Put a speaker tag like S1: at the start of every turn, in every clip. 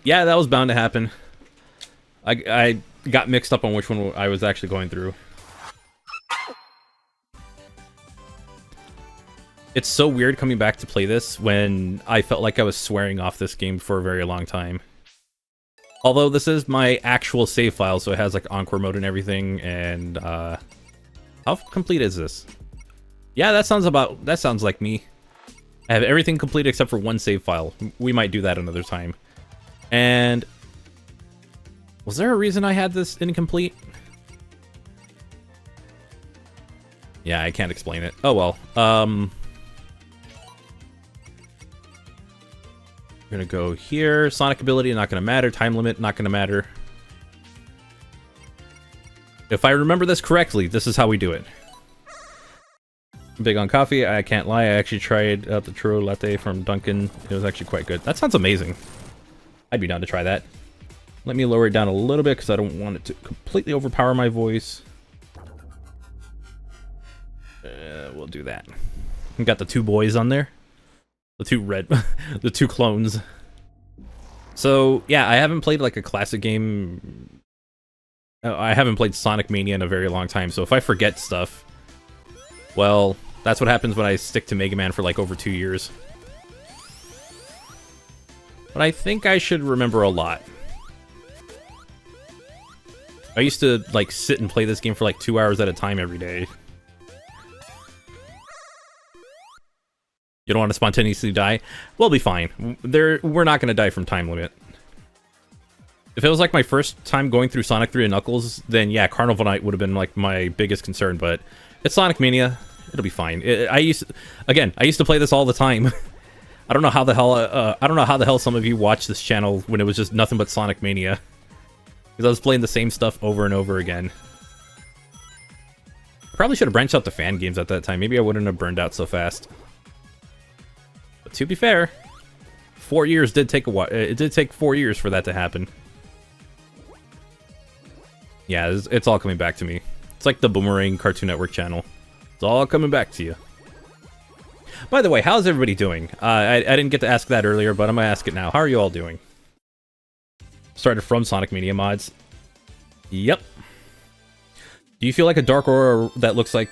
S1: Yeah, that was bound to happen. I got mixed up on which one I was actually going through. It's so weird coming back to play this when I felt like I was swearing off this game for a very long time. Although this is my actual save file, so it has like Encore mode and everything, and how complete is this? Yeah, that sounds like me. I have everything complete except for one save file. We might do that another time. And was there a reason I had this incomplete? Yeah, I can't explain it. Oh well. We're gonna go here. Sonic ability, not gonna matter. Time limit, not gonna matter. If I remember this correctly, this is how we do it. Big on coffee, I can't lie. I actually tried out the churro latte from Dunkin'. It was actually quite good. That sounds amazing. I'd be down to try that. Let me lower it down a little bit because I don't want it to completely overpower my voice. We'll do that. We got the two boys on there. The two red, the two clones. So yeah, I haven't played like a classic game. I haven't played Sonic Mania in a very long time. So if I forget stuff, well, that's what happens when I stick to Mega Man for like over 2 years. But I think I should remember a lot. I used to like sit and play this game for like 2 hours at a time every day. You don't want to spontaneously die? We'll be fine. We're not going to die from time limit. If it was like my first time going through Sonic 3 and Knuckles, then yeah, Carnival Night would have been like my biggest concern, but it's Sonic Mania. It'll be fine. I used to play this all the time. I don't know how the hell some of you watched this channel when it was just nothing but Sonic Mania. Because I was playing the same stuff over and over again. Probably should have branched out to fan games at that time. Maybe I wouldn't have burned out so fast. But to be fair, 4 years did take a while. It did take 4 years for that to happen. Yeah, it's all coming back to me. It's like the Boomerang Cartoon Network channel. It's all coming back to you. By the way, how's everybody doing? I didn't get to ask that earlier, but I'm gonna ask it now. How are you all doing? Started from Sonic Mania mods. Yep. Do you feel like a dark aura that looks like...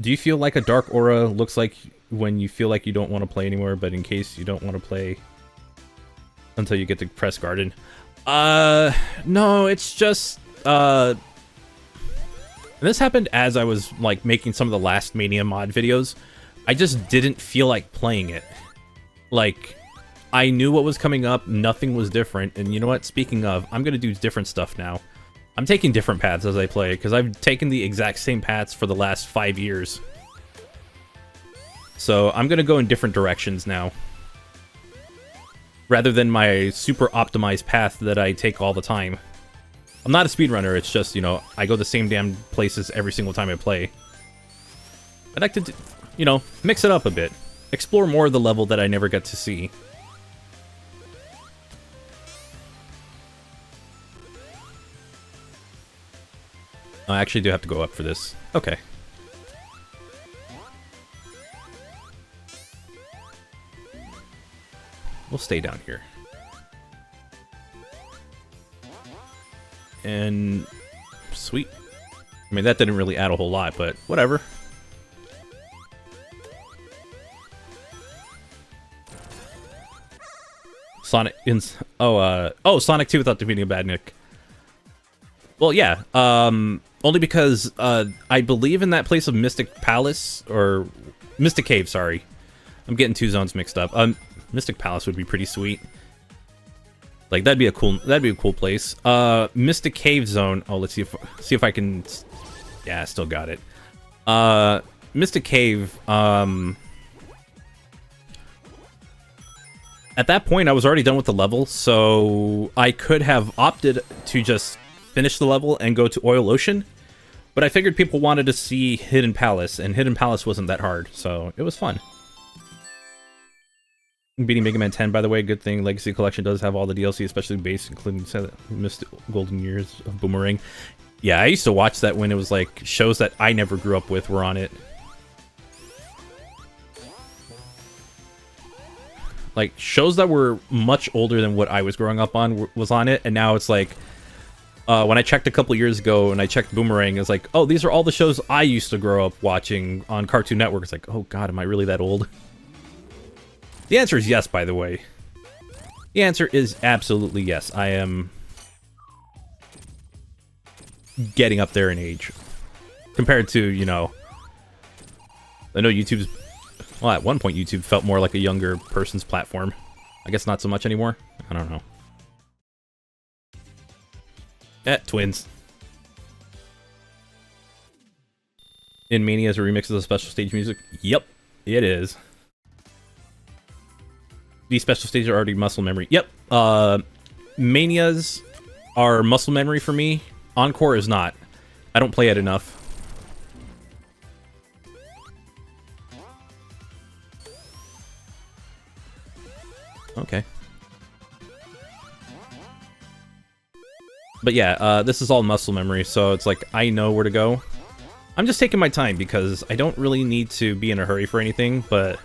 S1: Do you feel like a dark aura looks like when you feel like you don't want to play anymore, but in case you don't want to play until you get to Press Garden? No, it's just... And this happened as I was like making some of the last Mania mod videos. I just didn't feel like playing it. Like, I knew what was coming up, nothing was different, and you know what? Speaking of, I'm gonna do different stuff now. I'm taking different paths as I play, because I've taken the exact same paths for the last 5 years. So I'm gonna go in different directions now. Rather than my super optimized path that I take all the time. I'm not a speedrunner, it's just, you know, I go the same damn places every single time I play. I'd like to, you know, mix it up a bit. Explore more of the level that I never get to see. I actually do have to go up for this. Okay. We'll stay down here. And sweet. I mean, that didn't really add a whole lot, but whatever. Sonic Sonic 2 without defeating a Badnik. Well, yeah. Only because I believe in that place of Mystic Palace or Mystic Cave. Sorry, I'm getting two zones mixed up. Mystic Palace would be pretty sweet. Like that'd be a cool place. Mystic Cave Zone. Oh, let's see if I can. Yeah, I still got it. Mystic Cave. At that point, I was already done with the level, so I could have opted to just finish the level and go to Oil Ocean. But I figured people wanted to see Hidden Palace, and Hidden Palace wasn't that hard, so it was fun. Beating Mega Man 10, by the way, good thing. Legacy Collection does have all the DLC, especially base, including Missed Golden Years of Boomerang. Yeah, I used to watch that when it was like shows that I never grew up with were on it. Like, shows that were much older than what I was growing up on was on it, and now it's like, when I checked a couple years ago and I checked Boomerang, it's like, oh, these are all the shows I used to grow up watching on Cartoon Network. It's like, oh god, am I really that old? The answer is yes, by the way. The answer is absolutely yes. I am getting up there in age. Compared to, you know, I know YouTube's... Well, at one point YouTube felt more like a younger person's platform. I guess not so much anymore. I don't know. Twins. In Mania is a remix of the special stage music? Yep, it is. These special stages are already muscle memory. Yep. Manias are muscle memory for me. Encore is not. I don't play it enough. Okay. But yeah, this is all muscle memory, so it's like, I know where to go. I'm just taking my time because I don't really need to be in a hurry for anything, but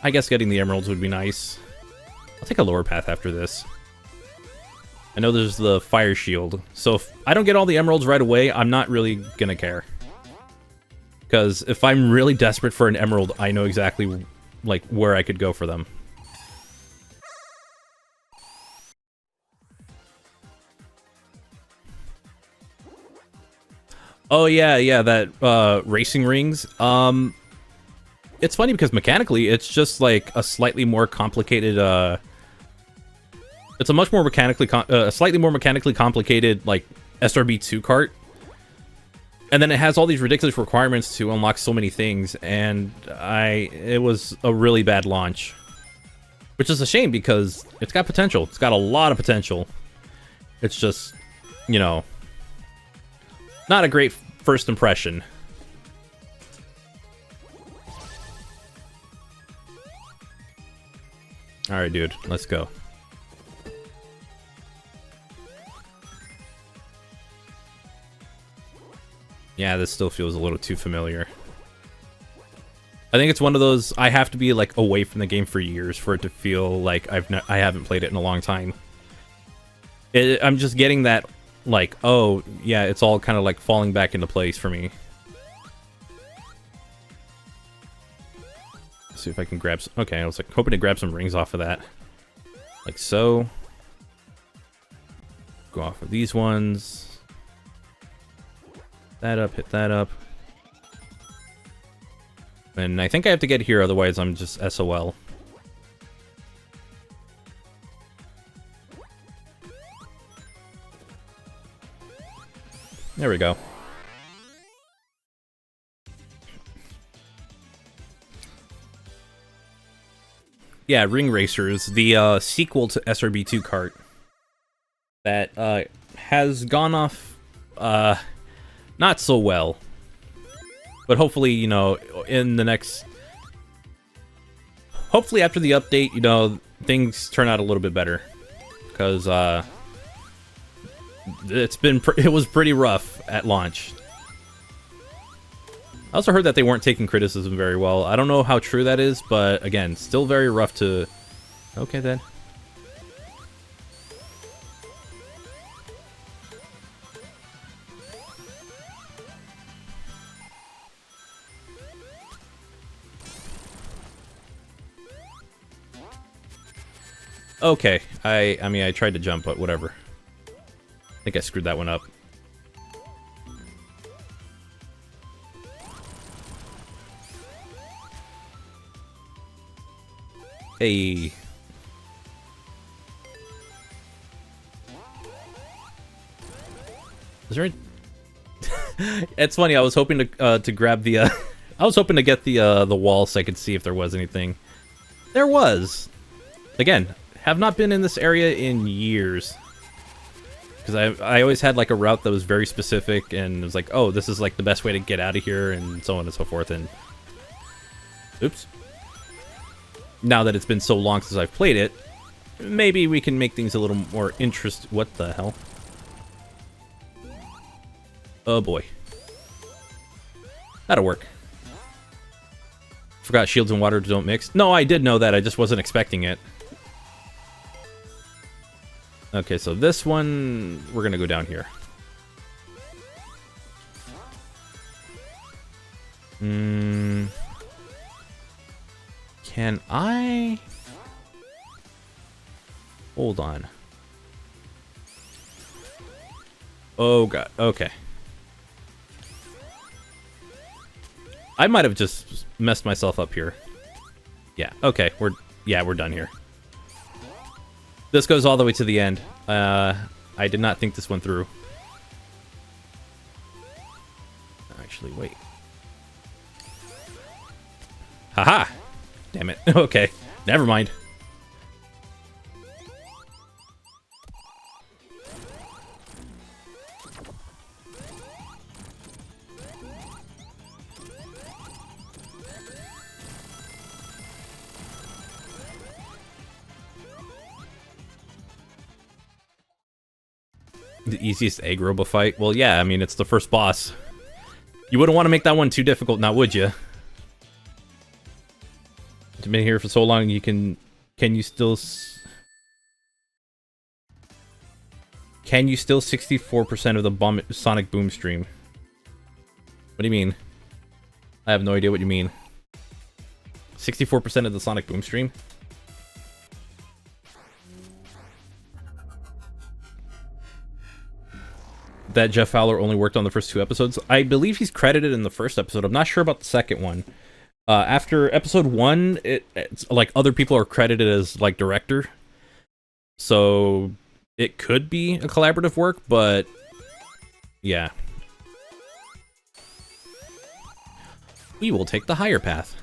S1: I guess getting the emeralds would be nice. I'll take a lower path after this. I know there's the fire shield, so if I don't get all the emeralds right away, I'm not really gonna care. Because if I'm really desperate for an emerald, I know exactly, like, where I could go for them. Oh yeah, that racing rings. It's funny because mechanically, it's just like a slightly more complicated. It's a much more mechanically, slightly more mechanically complicated like SRB2 kart, and then it has all these ridiculous requirements to unlock so many things. And it was a really bad launch, which is a shame because it's got potential. It's got a lot of potential. It's just, you know, not a great first impression. Alright, dude. Let's go. Yeah, this still feels a little too familiar. I think it's one of those, I have to be, like, away from the game for years for it to feel like I haven't played it in a long time. I'm just getting that, like, oh, yeah, it's all kind of, like, falling back into place for me. Let's see if I can grab some... Okay, I was, like, hoping to grab some rings off of that. Like so. Go off of these ones. That up, hit that up. And I think I have to get here, otherwise I'm just SOL. There we go. Yeah, Ring Racers, the sequel to SRB2 kart that has gone off not so well. But hopefully, you know, in the next... Hopefully after the update, you know, things turn out a little bit better. Because, it was pretty rough at launch. I also heard that they weren't taking criticism very well. I don't know how true that is, but again, still very rough to... Okay, then. Okay, I mean, I tried to jump, but whatever. I think I screwed that one up. Hey. Is there a... It's funny, I was hoping to grab the I was hoping to get the wall so I could see if there was anything. There was. Again, have not been in this area in years. Because I always had like a route that was very specific and it was like, oh, this is like the best way to get out of here and so on and so forth. And oops. Now that it's been so long since I've played it, maybe we can make things a little more interesting. What the hell? Oh boy. That'll work. Forgot shields and water don't mix. No, I did know that. I just wasn't expecting it. Okay, so this one, we're gonna go down here. Can I... Hold on. Oh god, okay. I might have just messed myself up here. Yeah, okay, we're done here. This goes all the way to the end. I did not think this went through. Actually, wait. Haha! Damn it. Okay, never mind. The easiest egg robo fight? Well, yeah, I mean, it's the first boss. You wouldn't want to make that one too difficult, now would you? You've been here for so long, can you still 64% of the Sonic Boom stream? What do you mean? I have no idea what you mean. 64% of the Sonic Boom stream? That Jeff Fowler only worked on the first 2 episodes. I believe he's credited in the first episode. I'm not sure about the second one. After episode 1, it's like other people are credited as like director. So it could be a collaborative work, but yeah. We will take the higher path.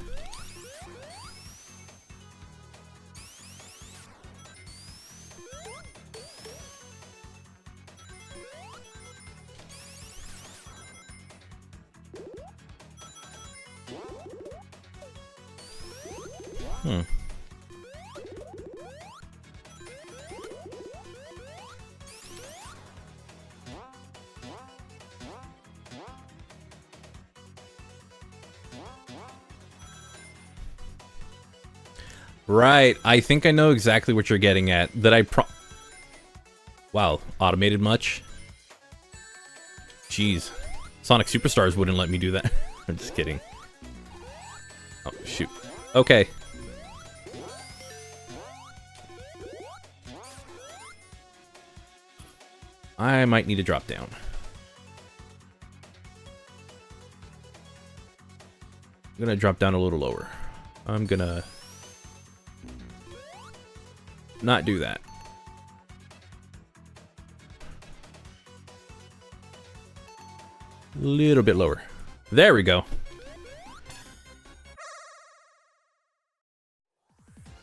S1: Right, I think I know exactly what you're getting at. Wow, automated much? Jeez. Sonic Superstars wouldn't let me do that. I'm just kidding. Oh, shoot. Okay. I might need to drop down. I'm gonna drop down a little lower. I'm gonna not do that. A little bit lower. There we go.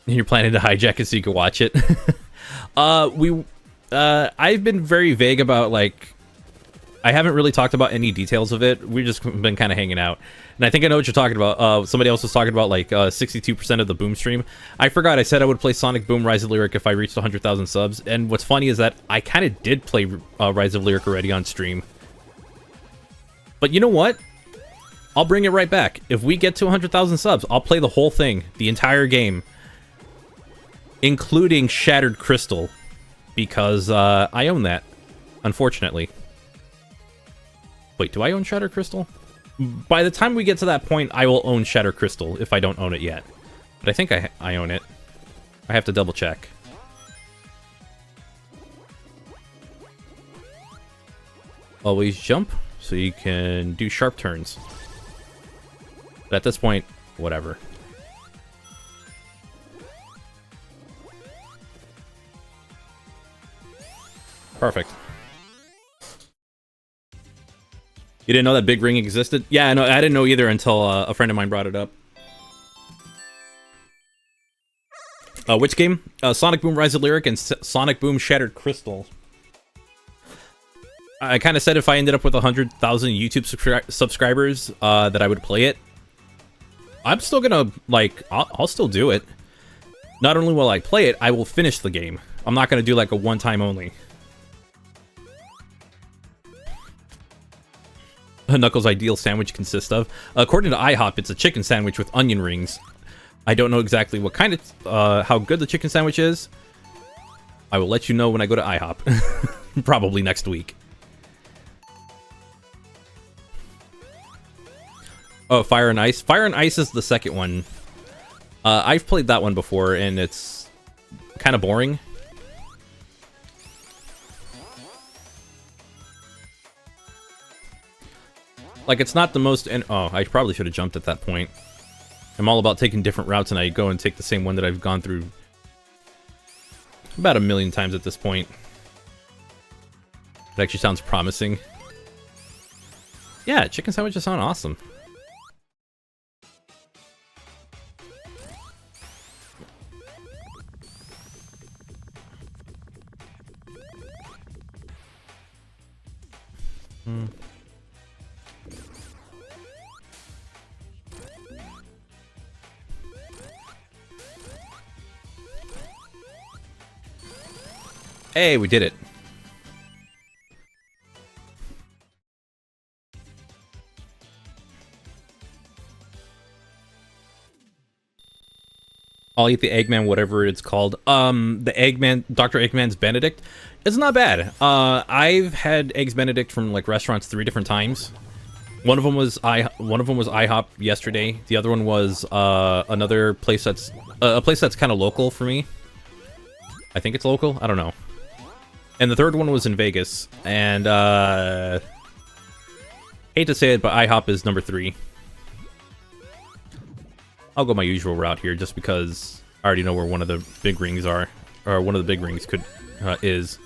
S1: You're planning to hijack it so you can watch it? I've been very vague about, like, I haven't really talked about any details of it. We've just been kind of hanging out. And I think I know what you're talking about. Somebody else was talking about, like, 62% of the Boom stream. I forgot I said I would play Sonic Boom Rise of Lyric if I reached 100,000 subs. And what's funny is that I kind of did play Rise of Lyric already on stream. But you know what? I'll bring it right back. If we get to 100,000 subs, I'll play the whole thing, the entire game, including Shattered Crystal, because I own that, unfortunately. Wait, do I own Shattered Crystal? By the time we get to that point, I will own Shattered Crystal, if I don't own it yet. But I think I own it. I have to double check. Always jump, so you can do sharp turns. But at this point, whatever. Perfect. You didn't know that Big Ring existed? Yeah, no, I didn't know either until a friend of mine brought it up. Which game? Sonic Boom Rise of Lyric and Sonic Boom Shattered Crystal. I kind of said if I ended up with 100,000 YouTube subscribers, that I would play it. I'm still gonna, like, I'll still do it. Not only will I play it, I will finish the game. I'm not gonna do, like, a one-time only. Knuckles' ideal sandwich consists of? According to IHOP, it's a chicken sandwich with onion rings. I don't know exactly what kind of, how good the chicken sandwich is. I will let you know when I go to IHOP. Probably next week. Oh, Fire and Ice. Fire and Ice is the second one. I've played that one before, and it's kind of boring. Like, it's not the most... Oh, I probably should have jumped at that point. I'm all about taking different routes, and I go and take the same one that I've gone through about 1,000,000 times at this point. It actually sounds promising. Yeah, chicken sandwiches sound awesome. Hey, we did it. I'll eat the Eggman, whatever it's called. The Eggman, Dr. Eggman's Benedict. It's not bad. I've had Eggs Benedict from like restaurants 3 different times. One of them was IHOP yesterday. The other one was another place that's a place that's kind of local for me. I think it's local. I don't know. And the third one was in Vegas. And hate to say it, but IHOP is number 3. I'll go my usual route here, just because I already know where one of the big rings are, or one of the big rings is.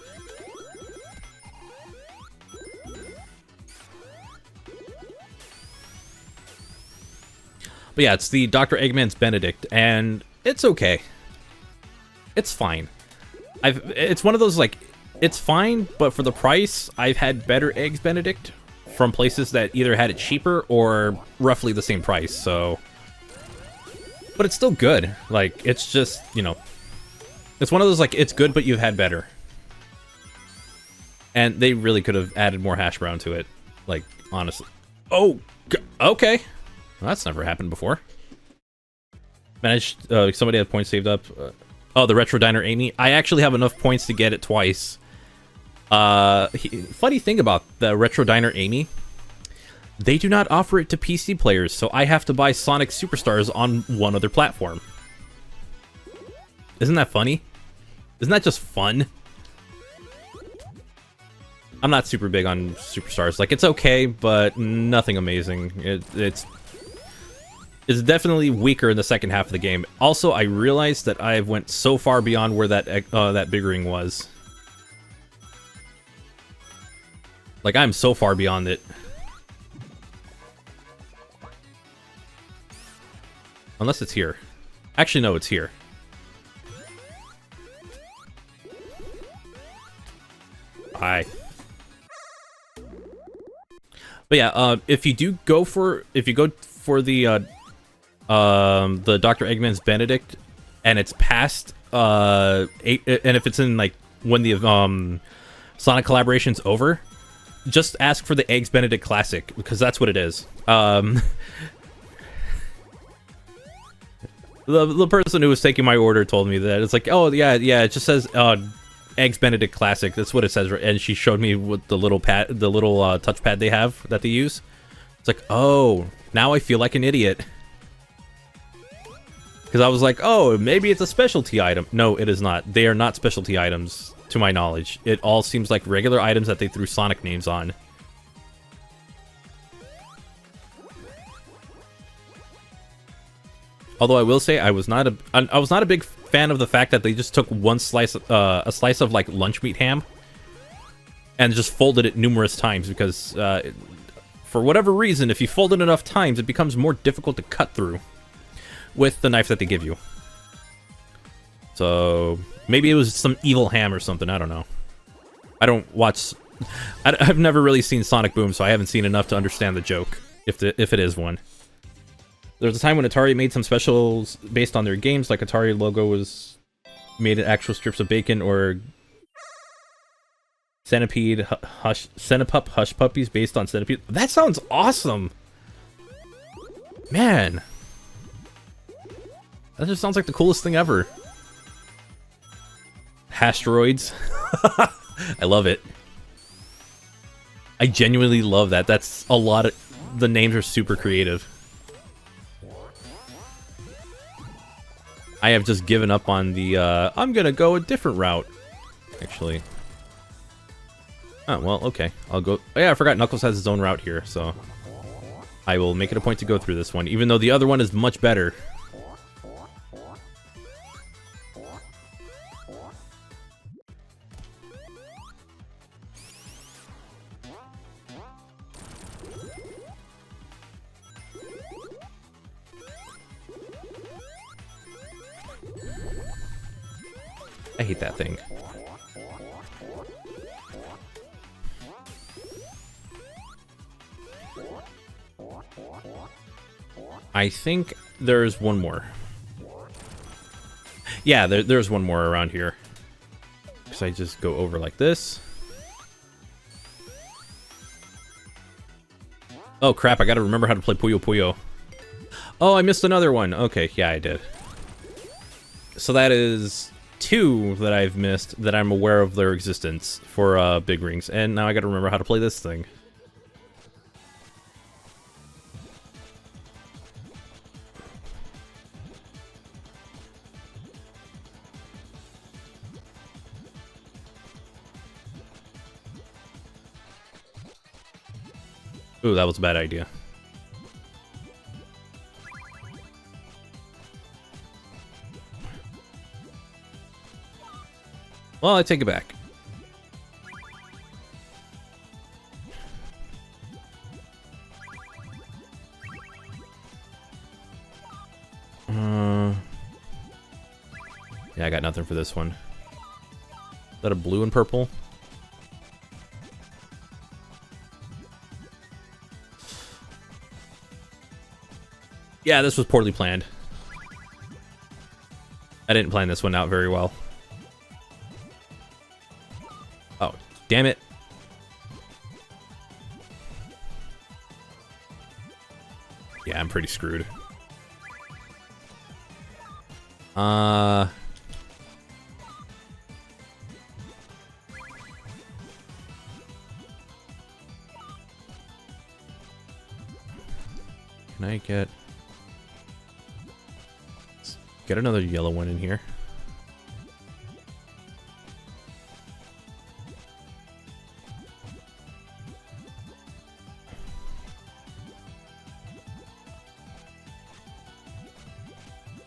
S1: But yeah, it's the Dr. Eggman's Benedict, and it's okay. It's fine. It's one of those, like, it's fine, but for the price, I've had better Eggs Benedict from places that either had it cheaper or roughly the same price, so... But it's still good. Like, it's just, you know... It's one of those, like, it's good, but you've had better. And they really could have added more hash brown to it. Like, honestly. Oh, okay. Well, that's never happened before. Managed, somebody had points saved up. Oh, the Retro Diner Amy. I actually have enough points to get it twice. Funny thing about the Retro Diner Amy, they do not offer it to PC players, so I have to buy Sonic Superstars on one other platform. Isn't that funny? Isn't that just fun? I'm not super big on Superstars. Like, it's okay, but nothing amazing. It's definitely weaker in the second half of the game. Also, I realized that I've went so far beyond where that big ring was. Like, I'm so far beyond it. Unless it's here. Actually, no, it's here. Hi. But yeah, if you go for the Dr. Eggman's Benedict, and it's past 8, and if it's in like when the Sonic collaboration's over, just ask for the Eggs Benedict Classic, because that's what it is. The person who was taking my order told me that. It's like, oh yeah, it just says Eggs Benedict Classic. That's what it says, and she showed me what the little touchpad they have that they use. It's like, oh, now I feel like an idiot. Because I was like, oh, maybe it's a specialty item. No, it is not. They are not specialty items, to my knowledge. It all seems like regular items that they threw Sonic names on. Although I will say, I was not a big fan of the fact that they just took one slice, a slice of like lunch meat ham, and just folded it numerous times, because for whatever reason, if you fold it enough times, it becomes more difficult to cut through with the knife that they give you. So maybe it was some evil ham or something. I don't know. I don't watch. I've never really seen Sonic Boom, so I haven't seen enough to understand the joke, if it is one. There was a time when Atari made some specials based on their games, like Atari logo was made in actual strips of bacon, or Centipede Centipup Hush Puppies based on Centipede. That sounds awesome! Man! That just sounds like the coolest thing ever. Asteroids. I love it. I genuinely love that. That's a lot of... The names are super creative. I have just given up on the, I'm gonna go a different route. Actually. Oh, well, okay. I'll go... Oh, yeah, I forgot Knuckles has his own route here, so... I will make it a point to go through this one, even though the other one is much better. I hate that thing. I think there's one more. Yeah, there's one more around here. Because I just go over like this. Oh crap, I gotta remember how to play Puyo Puyo. Oh, I missed another one. Okay, yeah, I did. So that is 2 that I've missed that I'm aware of their existence for big rings. And now I gotta remember how to play this thing. Ooh, that was a bad idea. Well, I take it back. Yeah, I got nothing for this one. Is that a blue and purple? Yeah, this was poorly planned. I didn't plan this one out very well. Oh, damn it. Yeah, I'm pretty screwed. Can I get another yellow one in here?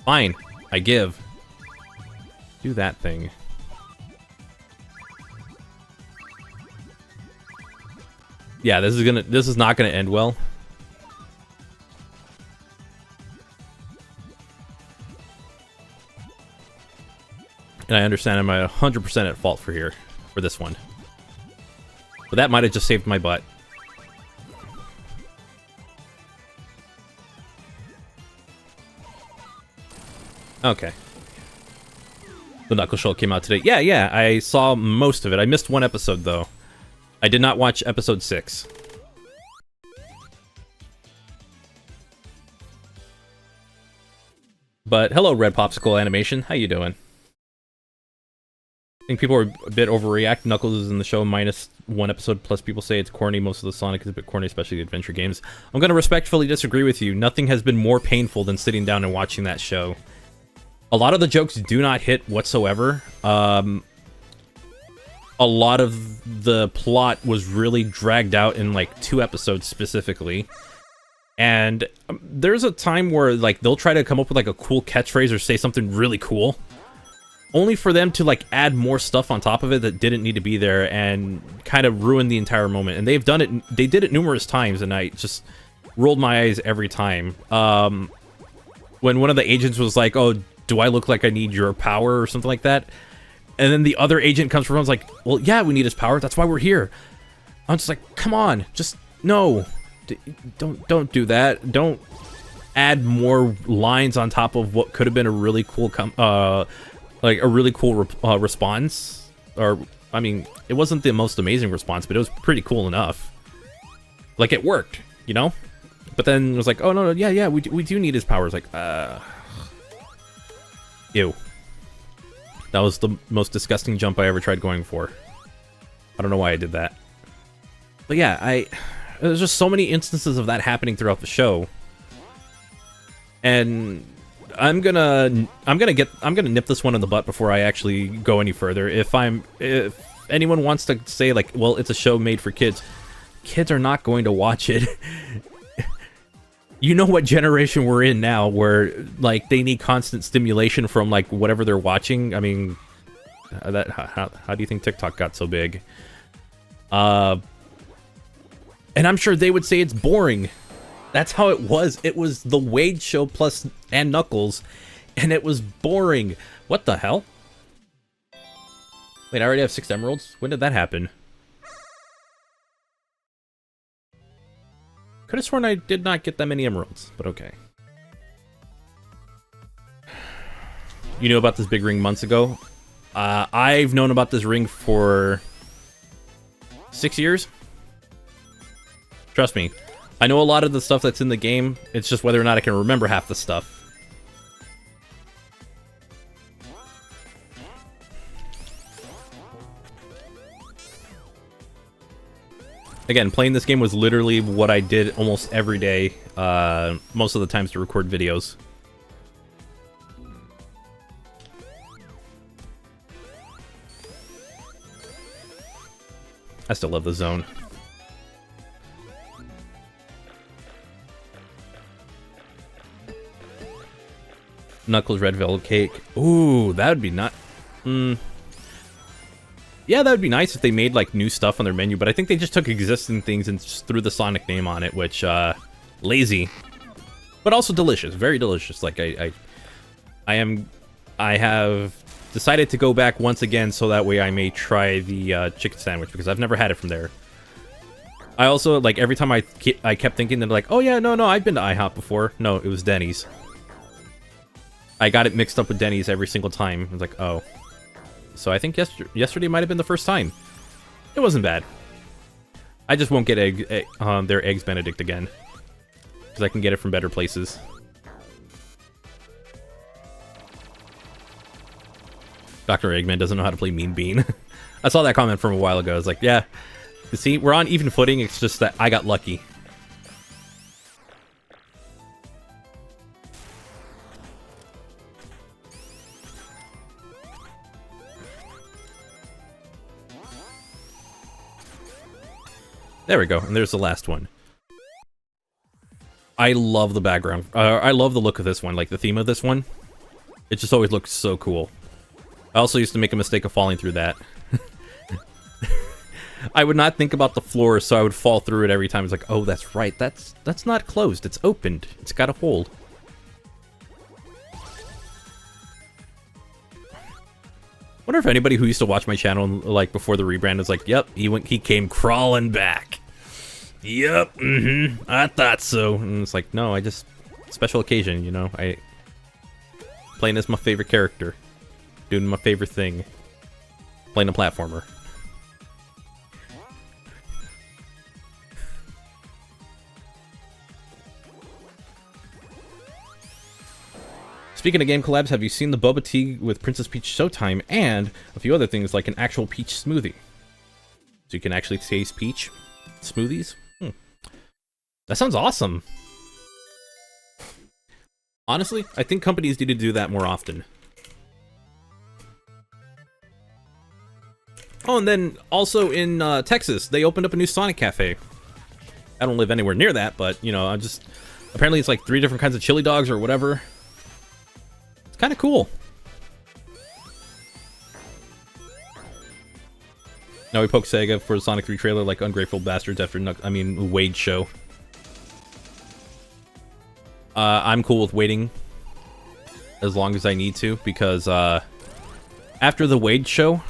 S1: Fine, I give. Do that thing. Yeah, this is not gonna end well. And I understand I'm 100% at fault for this one. But that might have just saved my butt. Okay. The Knuckles Show came out today. Yeah, I saw most of it. I missed one episode, though. I did not watch episode 6. But hello, Red Popsicle Animation. How you doing? I think people are a bit overreact. Knuckles is in the show minus 1 episode, plus people say it's corny. Most of the Sonic is a bit corny, especially the adventure games. I'm going to respectfully disagree with you. Nothing has been more painful than sitting down and watching that show. A lot of the jokes do not hit whatsoever. A lot of the plot was really dragged out in like 2 episodes specifically. And there's a time where like they'll try to come up with like a cool catchphrase or say something really cool, only for them to like add more stuff on top of it that didn't need to be there and kind of ruin the entire moment. And they've done it. They did it numerous times, and I just rolled my eyes every time. When one of the agents was like, "Oh, do I look like I need your power?" or something like that, and then the other agent comes from and was like, "Well, yeah, we need his power. That's why we're here." I'm just like, "Come on, just no, don't do that. Don't add more lines on top of what could have been a really cool like a really cool response." Or, I mean, it wasn't the most amazing response, but it was pretty cool enough. Like, it worked, you know? But then it was like, "Oh, no, yeah, we do need his powers." Like, ew. That was the most disgusting jump I ever tried going for. I don't know why I did that. But yeah, there's just so many instances of that happening throughout the show. And I'm gonna nip this one in the butt before I actually go any further. If anyone wants to say like, well, it's a show made for kids, kids are not going to watch it. You know what generation we're in now, where like they need constant stimulation from like whatever they're watching. I mean, how do you think TikTok got so big? And I'm sure they would say it's boring. That's how it was. It was the Wade show plus and Knuckles, and it was boring. What the hell? Wait, I already have 6 emeralds? When did that happen? Could have sworn I did not get that many emeralds, but okay. You knew about this big ring months ago? I've known about this ring for 6 years. Trust me. I know a lot of the stuff that's in the game. It's just whether or not I can remember half the stuff. Again, playing this game was literally what I did almost every day, most of the times to record videos. I still love the zone. Knuckles red velvet cake. Ooh, that would be not. Yeah, that would be nice if they made like new stuff on their menu, but I think they just took existing things and just threw the Sonic name on it, which lazy, but also delicious, very delicious. Like I have decided to go back once again so that way I may try the chicken sandwich because I've never had it from there. I also like every time I kept thinking that like, oh yeah, no, I've been to IHOP before. No, it was Denny's. I got it mixed up with Denny's every single time. I was like, oh. So I think yesterday might have been the first time. It wasn't bad. I just won't get their Eggs Benedict again. Because I can get it from better places. Dr. Eggman doesn't know how to play Mean Bean. I saw that comment from a while ago. I was like, yeah. You see, we're on even footing. It's just that I got lucky. There we go, and there's the last one. I love the background. I love the look of this one, like the theme of this one. It just always looks so cool. I also used to make a mistake of falling through that. I would not think about the floor, so I would fall through it every time. It's like, oh, that's right. That's not closed. It's opened. It's got a hold. Wonder if anybody who used to watch my channel like before the rebrand is like, yep, he came crawling back. Yep, I thought so. And it's like, no, I just special occasion, you know. I playing as my favorite character, doing my favorite thing, playing a platformer. Speaking of game collabs, have you seen the boba tea with Princess Peach Showtime and a few other things like an actual peach smoothie? So you can actually taste peach smoothies? That sounds awesome. Honestly, I think companies need to do that more often. Oh, and then also in Texas, they opened up a new Sonic Cafe. I don't live anywhere near that, but, you know, apparently it's like 3 different kinds of chili dogs or whatever. It's kind of cool. Now we poke Sega for the Sonic 3 trailer like ungrateful bastards after Wade show. I'm cool with waiting as long as I need to because after the Wade show,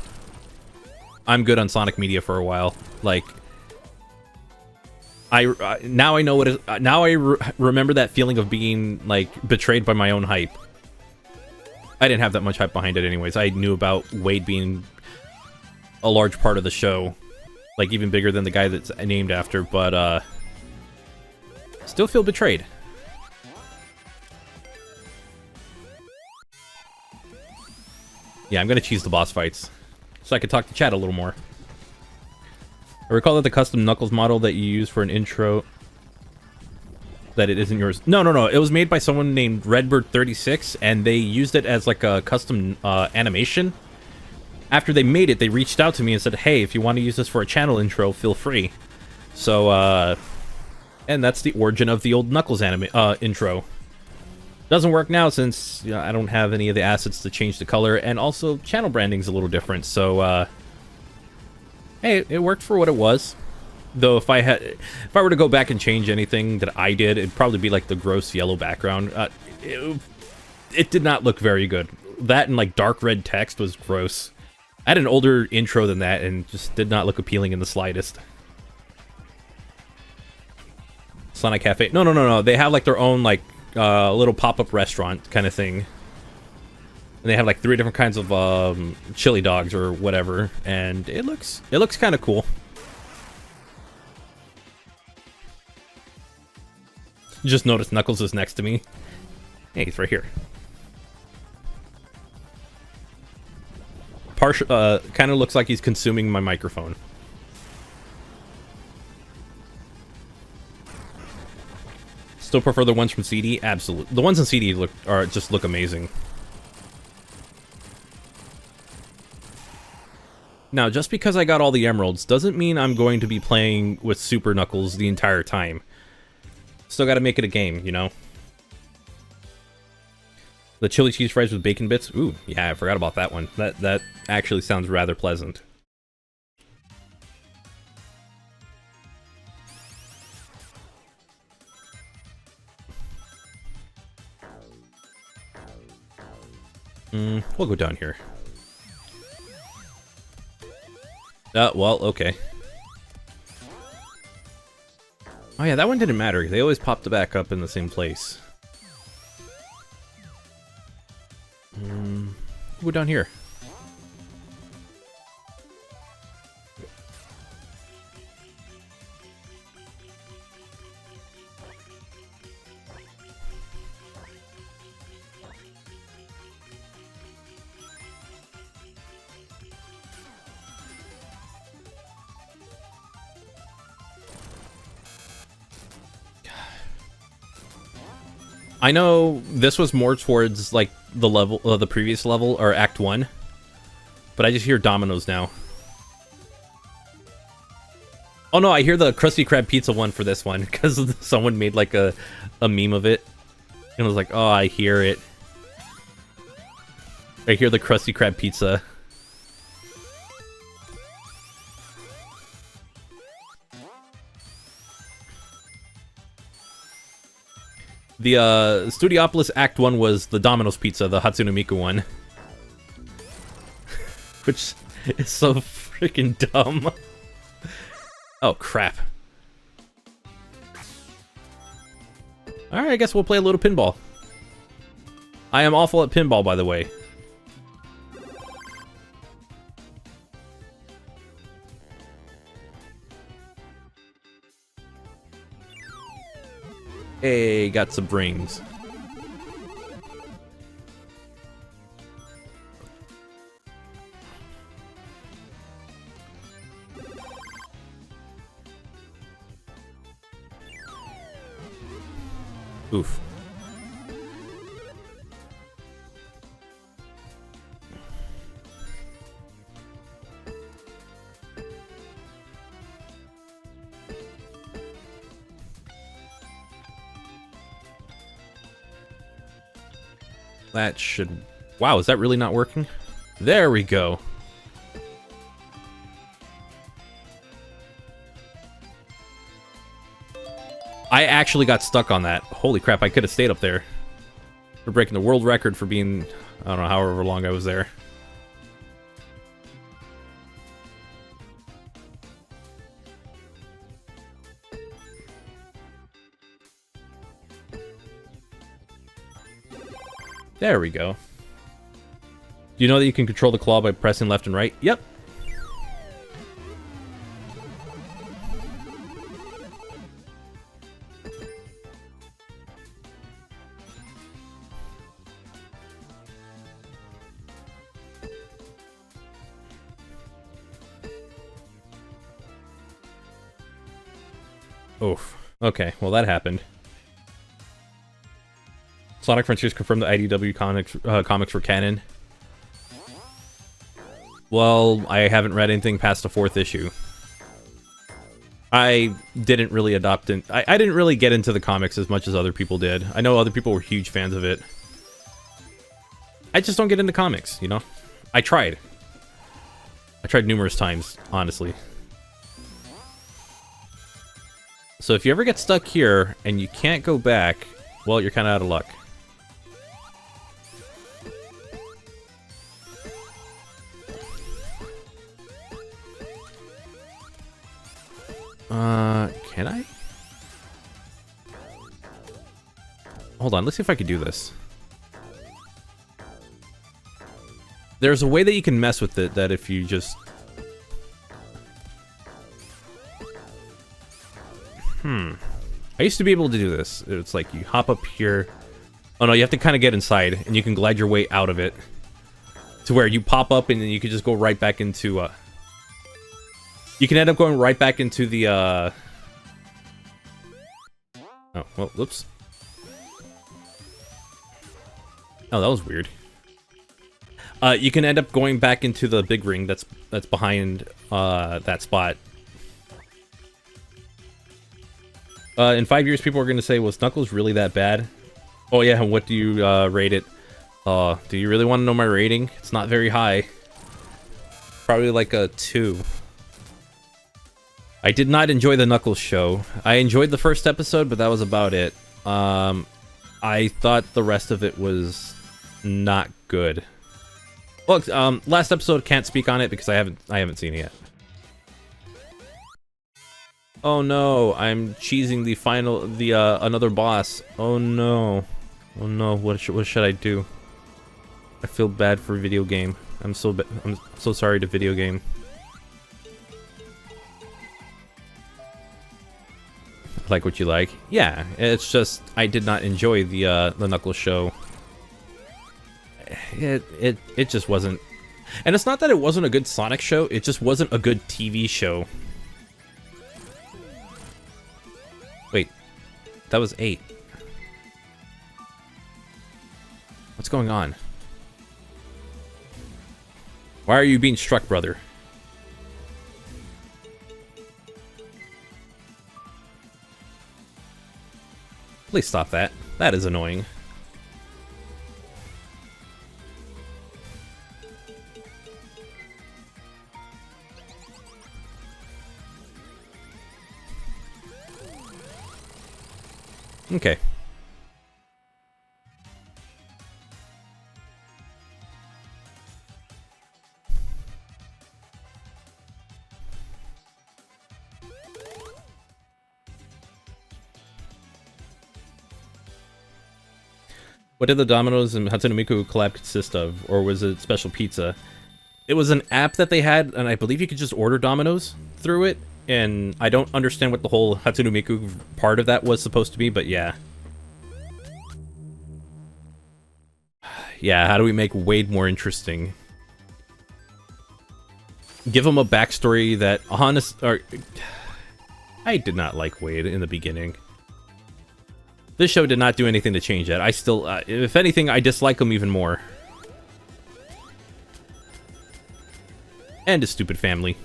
S1: I'm good on Sonic Media for a while. Like, now I know what it, now I remember that feeling of being like betrayed by my own hype. I didn't have that much hype behind it anyways. I knew about Wade being a large part of the show, like even bigger than the guy that's named after, but still feel betrayed. Yeah, I'm gonna choose the boss fights, so I can talk to chat a little more. I recall that the custom Knuckles model that you use for an intro, that it isn't yours. No, no, no. It was made by someone named Redbird36, and they used it as like a custom animation. After they made it, they reached out to me and said, hey, if you want to use this for a channel intro, feel free. So, and that's the origin of the old Knuckles anime intro. Doesn't work now since, you know, I don't have any of the assets to change the color, and also channel branding's a little different, so, hey, it worked for what it was. Though if I were to go back and change anything that I did, it'd probably be like the gross yellow background. It did not look very good. That and like dark red text was gross. I had an older intro than that and just did not look appealing in the slightest. Sonic Cafe. No, no, no, no. They have like their own like little pop-up restaurant kind of thing. And they have like 3 different kinds of chili dogs or whatever, and it looks kind of cool. Just noticed Knuckles is next to me. Hey, he's right here. Kind of looks like he's consuming my microphone. Still prefer the ones from CD? Absolutely. The ones in CD just look amazing. Now, just because I got all the emeralds doesn't mean I'm going to be playing with Super Knuckles the entire time. Still gotta make it a game, you know? The chili cheese fries with bacon bits? Ooh, yeah, I forgot about that one. That actually sounds rather pleasant. We'll go down here. Well, okay. Oh yeah, that one didn't matter. They always popped back up in the same place. Go down here. I know this was more towards like the level, the previous level, or Act 1, but I just hear Domino's now. Oh no, I hear the Krusty Krab pizza one for this one, because someone made like a meme of it, and I was like, oh, I hear it. I hear the Krusty Krab pizza. The Studiopolis Act 1 was the Domino's pizza, the Hatsune Miku one. Which is so freaking dumb. Oh, crap. Alright, I guess we'll play a little pinball. I am awful at pinball, by the way. Hey, got some brains. Oof. That should... Wow, is that really not working? There we go. I actually got stuck on that. Holy crap, I could have stayed up there. We're breaking the world record for being, I don't know, however long I was there. There we go. Do you know that you can control the claw by pressing left and right? Yep. Oof. Okay, well that happened. Sonic Frontiers confirmed the IDW comics were canon. Well, I haven't read anything past the 4th issue. I didn't really adopt it. I didn't really get into the comics as much as other people did. I know other people were huge fans of it. I just don't get into comics, you know? I tried. I tried numerous times, honestly. So if you ever get stuck here and you can't go back, well, you're kind of out of luck. Can I? Hold on, let's see if I can do this. There's a way that you can mess with it that if you just... I used to be able to do this. It's like you hop up here. Oh no, you have to kind of get inside, and you can glide your way out of it. To where you pop up, and then you can just go right back into... You can end up going right back into the... Oh, well, whoops. Oh, that was weird. You can end up going back into the big ring that's behind that spot. In 5 years, people are going to say, was Knuckles really that bad? Oh yeah, and what do you rate it? Do you really want to know my rating? It's not very high. Probably like a 2. I did not enjoy the Knuckles show. I enjoyed the first episode, but that was about it. I thought the rest of it was not good. Look, last episode, can't speak on it because I haven't seen it yet. Oh no, I'm cheesing another boss. Oh no. Oh no, what should I do? I feel bad for video game. I'm so sorry to video game. Like what you like? Yeah, it's just I did not enjoy the Knuckles show. It just wasn't. And it's not that it wasn't a good Sonic show, it just wasn't a good TV show. Wait, that was 8. What's going on? Why are you being struck, brother? Please stop that. That is annoying. Okay. What did the Domino's and Hatsune Miku collab consist of, or was it special pizza? It was an app that they had, and I believe you could just order Domino's through it, and I don't understand what the whole Hatsune Miku part of that was supposed to be, but yeah. Yeah, how do we make Wade more interesting? Give him a backstory that I did not like Wade in the beginning. This show did not do anything to change that. I still, if anything, I dislike him even more. And his stupid family.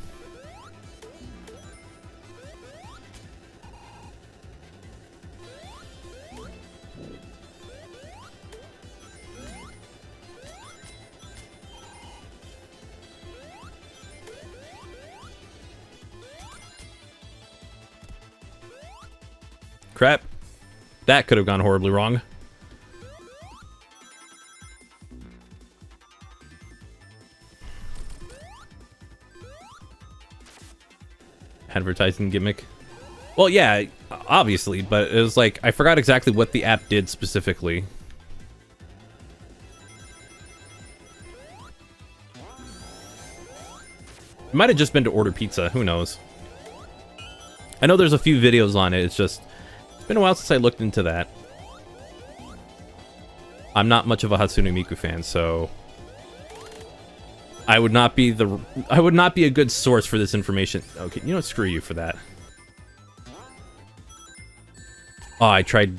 S1: Crap. That could have gone horribly wrong. Advertising gimmick. Well, yeah, obviously, but it was like, I forgot exactly what the app did specifically. It might have just been to order pizza, who knows. I know there's a few videos on it, it's just... It's been a while since I looked into that. I'm not much of a Hatsune Miku fan, so... I would not be a good source for this information. Okay, you know what, screw you for that. Oh, I tried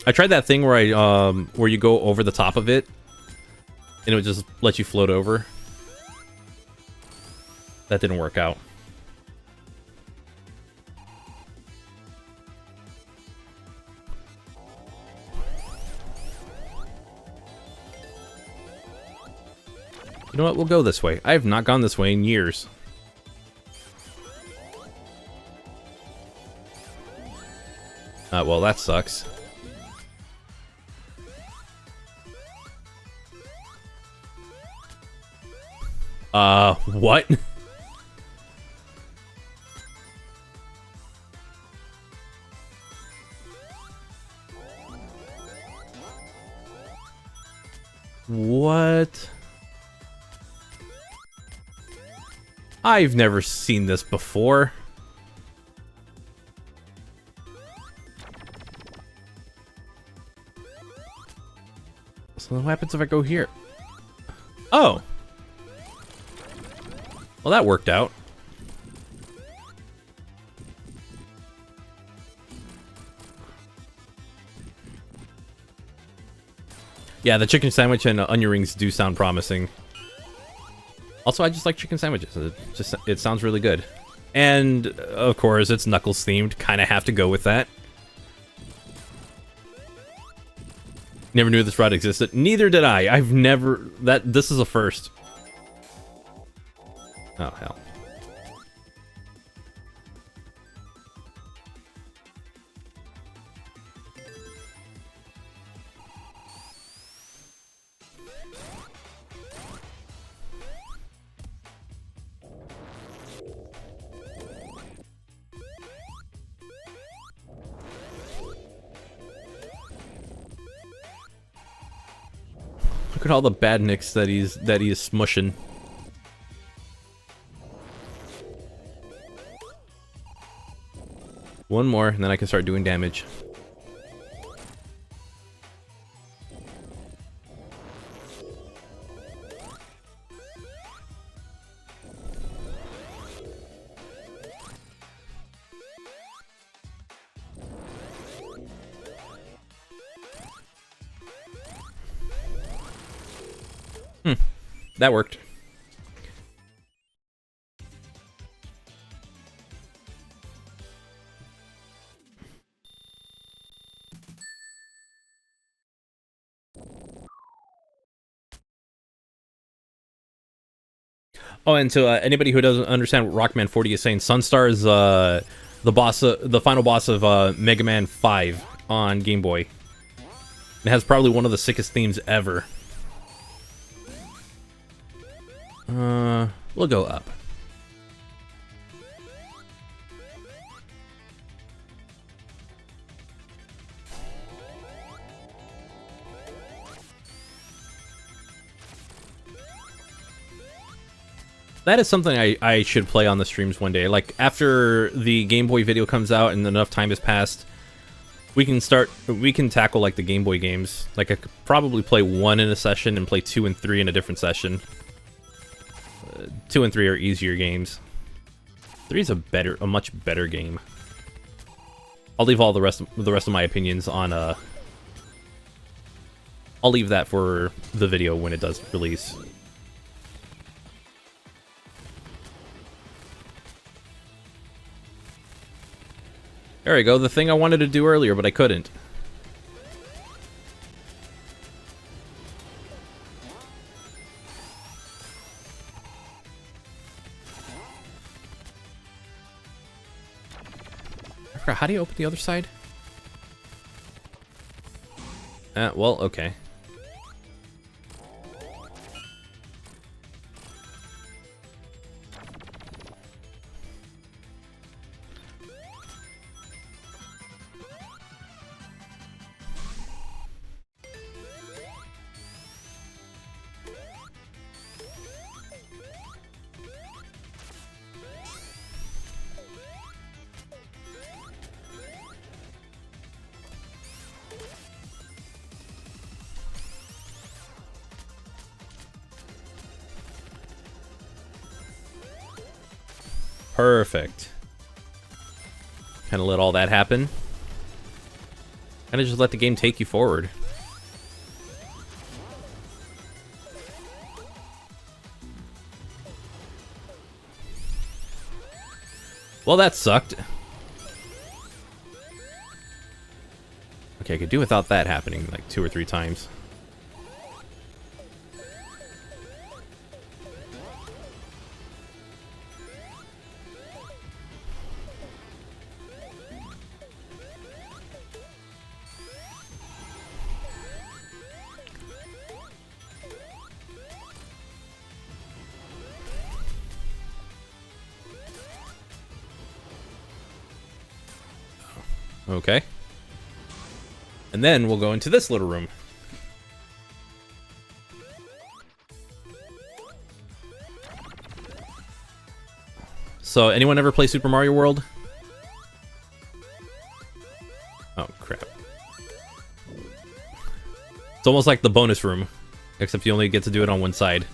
S1: that thing where where you go over the top of it, and it would just let you float over. That didn't work out. You know what? We'll go this way. I have not gone this way in years. Well, that sucks. What? What? I've never seen this before. So what happens if I go here? Oh! Well, that worked out. Yeah, the chicken sandwich and onion rings do sound promising. Also, I just like chicken sandwiches. It sounds really good. And, of course, it's Knuckles themed. Kind of have to go with that. Never knew this route existed. Neither did I. I've never... This is a first. Oh, hell. Look at all the badniks that he is smushing. One more, and then I can start doing damage. That worked. Oh, and to anybody who doesn't understand what Rockman 40 is saying, Sunstar is the final boss of Mega Man 5 on Game Boy. It has probably one of the sickest themes ever. We'll go up. That is something I should play on the streams one day. Like, after the Game Boy video comes out and enough time has passed, we can tackle, like, the Game Boy games. Like, I could probably play 1 in a session and play 2 and 3 in a different session. 2 and 3 are easier games. 3 is a much better game. I'll leave all the rest of my opinions on I'll leave that for the video when it does release. There we go, the thing I wanted to do earlier, but I couldn't. How do you open the other side? Well, okay. Perfect. Kind of let all that happen. Kind of just let the game take you forward. Well, that sucked. Okay, I could do without that happening like 2 or 3 times. Okay. And then we'll go into this little room. So, anyone ever play Super Mario World? Oh, crap. It's almost like the bonus room, except you only get to do it on one side.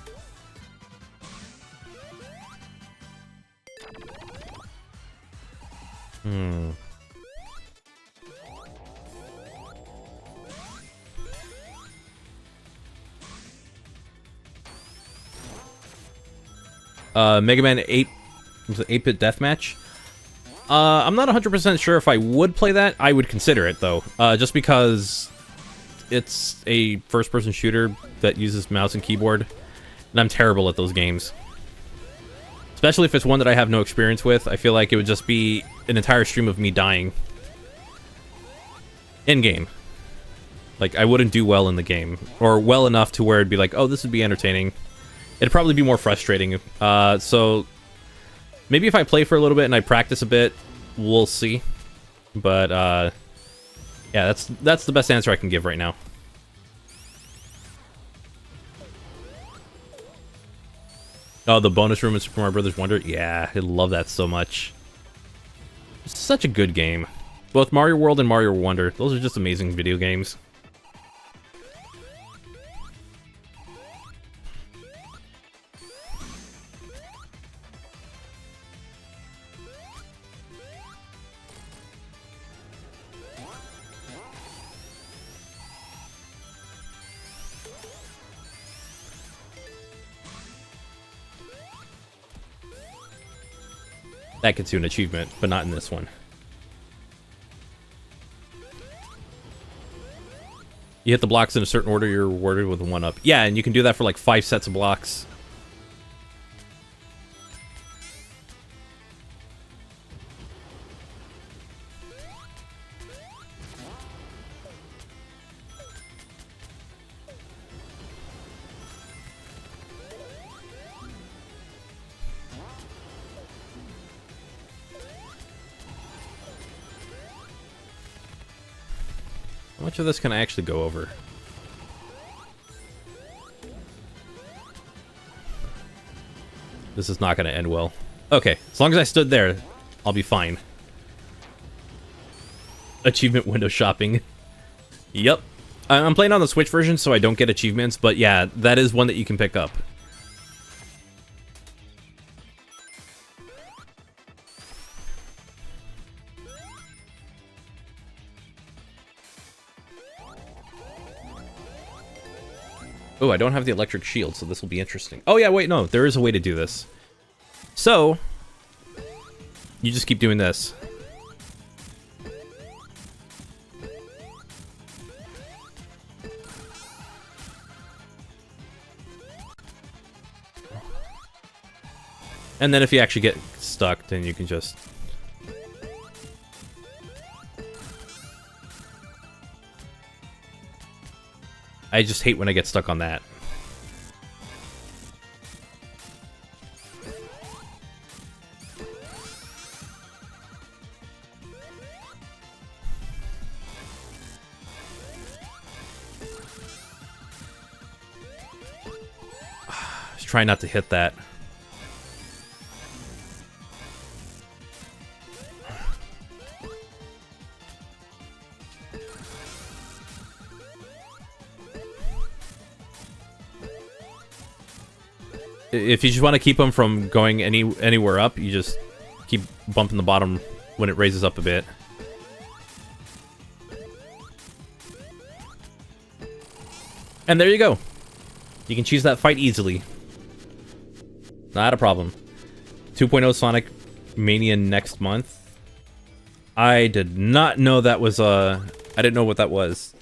S1: Mega Man 8, 8-bit deathmatch. I'm not 100% sure if I would play that. I would consider it, though. Just because it's a first-person shooter that uses mouse and keyboard, and I'm terrible at those games. Especially if it's one that I have no experience with. I feel like it would just be an entire stream of me dying. In-game. Like, I wouldn't do well in the game. Or well enough to where it'd be like, oh, this would be entertaining. It'd probably be more frustrating. So maybe if I play for a little bit and I practice a bit, we'll see. But yeah, that's the best answer I can give right now. Oh, the bonus room in Super Mario Brothers Wonder? Yeah, I love that so much. It's such a good game. Both Mario World and Mario Wonder, those are just amazing video games. That gets you an achievement, but not in this one. You hit the blocks in a certain order, you're rewarded with a 1-up. Yeah, and you can do that for like 5 sets of blocks. How much of this can I actually go over? This is not going to end well. Okay, as long as I stood there, I'll be fine. Achievement window shopping. Yep. I'm playing on the Switch version, so I don't get achievements, but yeah, that is one that you can pick up. Oh, I don't have the electric shield, so this will be interesting. Oh yeah, wait, no, there is a way to do this. So, you just keep doing this. And then if you actually get stuck, then you can just... I just hate when I get stuck on that. Just try not to hit that. If you just want to keep them from going anywhere up, you just keep bumping the bottom when it raises up a bit. And there you go. You can choose that fight easily. Not a problem. 2.0 Sonic Mania next month. I did not know that was I didn't know what that was.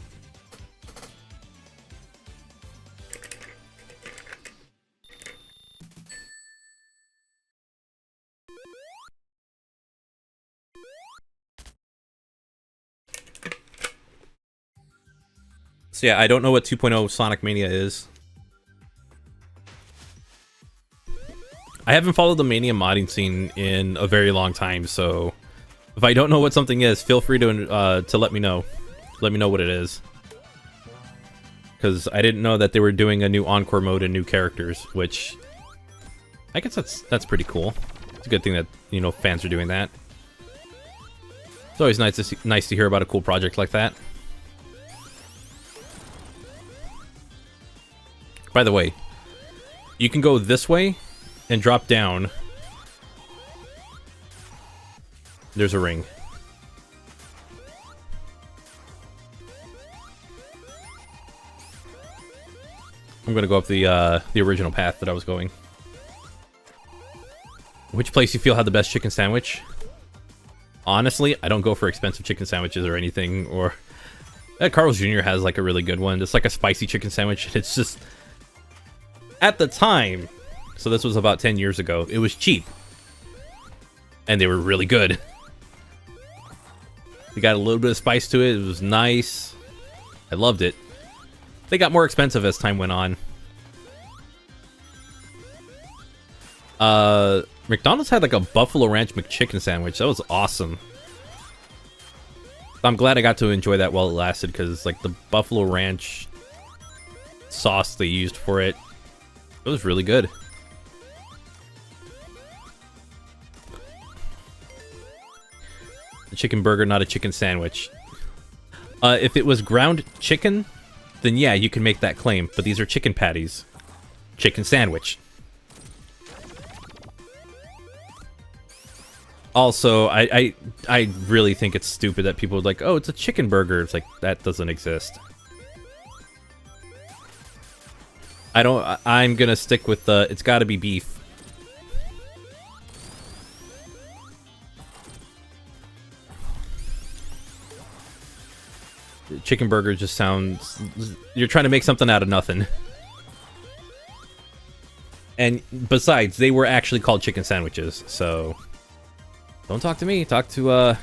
S1: So yeah, I don't know what 2.0 Sonic Mania is. I haven't followed the Mania modding scene in a very long time, so if I don't know what something is, feel free to let me know. Let me know what it is. Because I didn't know that they were doing a new Encore mode and new characters, which I guess that's pretty cool. It's a good thing that, you know, fans are doing that. It's always nice to hear about a cool project like that. By the way, you can go this way and drop down. There's a ring. I'm gonna go up the original path that I was going. Which place you feel had the best chicken sandwich? Honestly, I don't go for expensive chicken sandwiches or anything. Or Carl's Jr. has like a really good one. It's like a spicy chicken sandwich. It's just, at the time, so this was about 10 years ago, it was cheap. And they were really good. They got a little bit of spice to it. It was nice. I loved it. They got more expensive as time went on. McDonald's had like a Buffalo Ranch McChicken sandwich. That was awesome. I'm glad I got to enjoy that while it lasted, because like the Buffalo Ranch sauce they used for it, it was really good. A chicken burger, not a chicken sandwich. If it was ground chicken, then yeah, you can make that claim. But these are chicken patties. Chicken sandwich. Also, I really think it's stupid that people are like, oh, it's a chicken burger. It's like, that doesn't exist. I'm gonna stick with the, it's gotta be beef. Chicken burger just sounds, you're trying to make something out of nothing. And besides, they were actually called chicken sandwiches, so don't talk to me. Talk to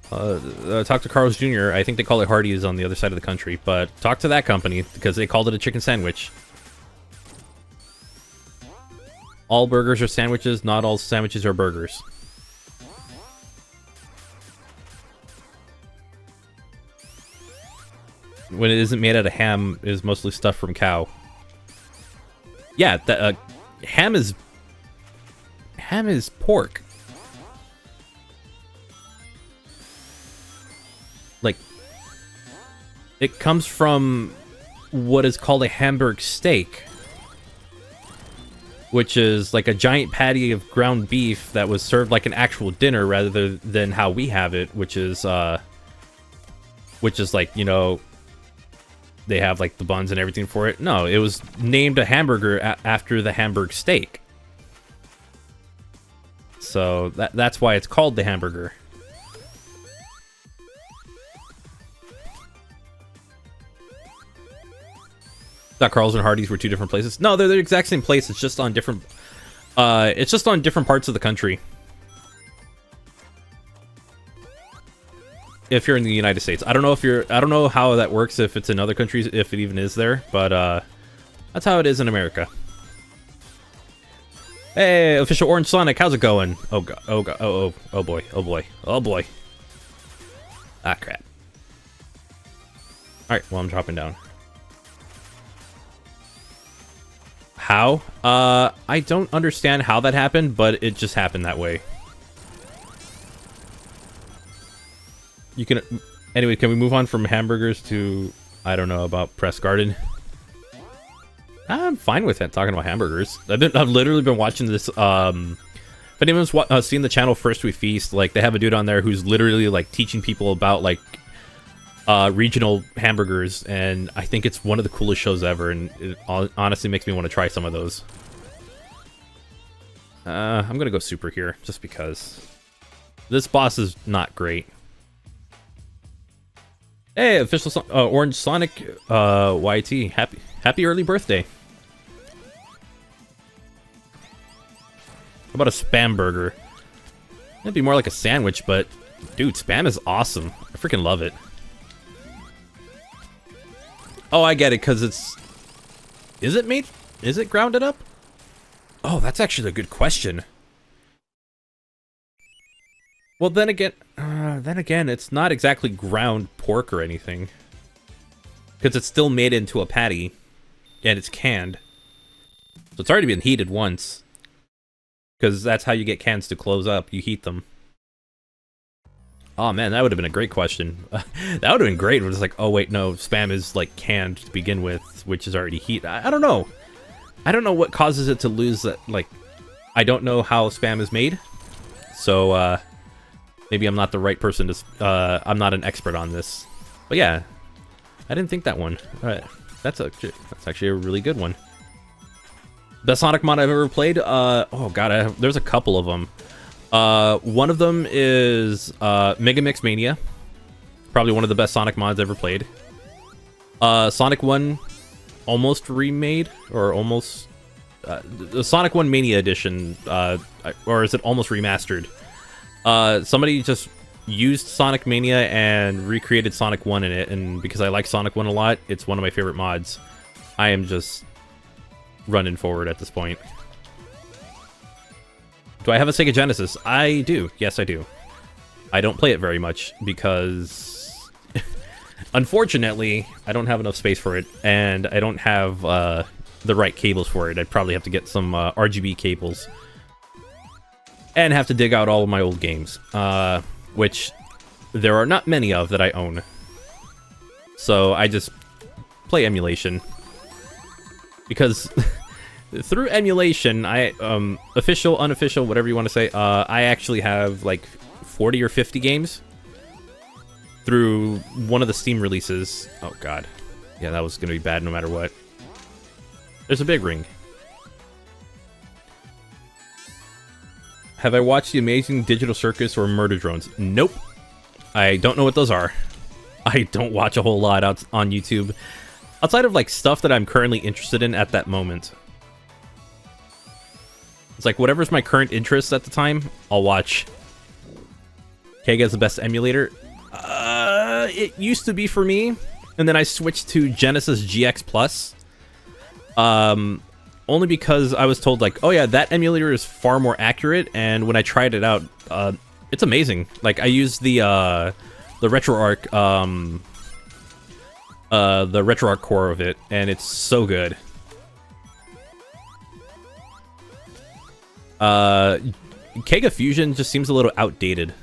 S1: Carl's Jr. I think they call it Hardee's on the other side of the country, but talk to that company because they called it a chicken sandwich. All burgers are sandwiches, not all sandwiches are burgers. When it isn't made out of ham, it is mostly stuff from cow. Yeah, ham is pork. Like, it comes from what is called a Hamburg steak, which is like a giant patty of ground beef that was served like an actual dinner rather than how we have it, which is like, you know, they have like the buns and everything for it. No, it was named a hamburger after the Hamburg steak. So that's why it's called the hamburger. Thought Carl's and Hardee's were two different places. No, they're the exact same place. It's just on different parts of the country. If you're in the United States. I don't know how that works if it's in other countries, if it even is there, but that's how it is in America. Hey, official Orange Sonic, how's it going? Oh god, oh god, oh boy, oh boy, oh boy. Ah crap. Alright, well I'm dropping down. How? I don't understand how that happened, but it just happened that way. You can... Anyway, can we move on from hamburgers to... I don't know, about Press Garden? I'm fine with it, talking about hamburgers. I've literally been watching this, anyone's seen the channel First We Feast, like, they have a dude on there who's literally, like, teaching people about, like, regional hamburgers, and I think it's one of the coolest shows ever, and it honestly makes me want to try some of those. I'm gonna go super here, just because. This boss is not great. Hey, official Orange Sonic YT, happy early birthday. How about a spam burger? It'd be more like a sandwich, but dude, spam is awesome. I freaking love it. Oh, I get it, because it's... Is it grounded up? Oh, that's actually a good question. Well, then again, it's not exactly ground pork or anything. Because it's still made into a patty, and it's canned. So it's already been heated once. Because that's how you get cans to close up, you heat them. Oh man, that would have been a great question. That would have been great. It was like, oh wait, no, spam is like canned to begin with, which is already heat. I don't know. I don't know what causes it to lose that. Like, I don't know how spam is made, so maybe I'm not the right person to. I'm not an expert on this, but yeah, I didn't think that one. That's actually a really good one. Best Sonic mod I've ever played. Oh god, there's a couple of them. One of them is Mega Mix Mania. Probably one of the best Sonic mods ever played. Sonic 1 almost remade, or almost... the Sonic 1 Mania Edition, or is it almost remastered? Somebody just used Sonic Mania and recreated Sonic 1 in it, and because I like Sonic 1 a lot, it's one of my favorite mods. I am just running forward at this point. Do I have a Sega Genesis? I do. Yes, I do. I don't play it very much because, unfortunately, I don't have enough space for it, and I don't have the right cables for it. I'd probably have to get some RGB cables and have to dig out all of my old games, which there are not many of that I own. So I just play emulation because... Through emulation, official, unofficial, whatever you want to say, I actually have like 40 or 50 games through one of the Steam releases. Oh god. Yeah, that was going to be bad no matter what. There's a big ring. Have I watched The Amazing Digital Circus or Murder Drones? Nope. I don't know what those are. I don't watch a whole lot on YouTube. Outside of like stuff that I'm currently interested in at that moment. It's like, whatever's my current interest at the time, I'll watch. Kega is the best emulator. It used to be for me, and then I switched to Genesis GX Plus. Only because I was told, like, oh yeah, that emulator is far more accurate, and when I tried it out, it's amazing. Like, I used the RetroArch, the RetroArch core of it, and it's so good. Kega Fusion just seems a little outdated.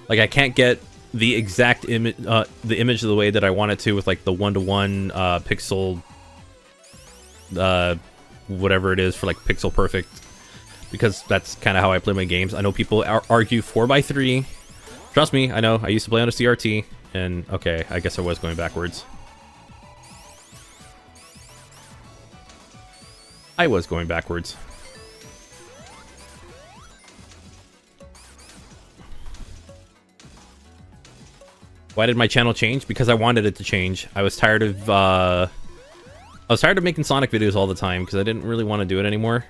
S1: Like, I can't get the exact image, the image of the way that I want it to with like the 1-to-1 pixel, whatever it is for like pixel perfect, because that's kind of how I play my games. I know people argue 4x3. Trust me, I know. I used to play on a CRT, and okay, I guess I was going backwards. I was going backwards. Why did my channel change? Because I wanted it to change. I was tired of making Sonic videos all the time because I didn't really want to do it anymore.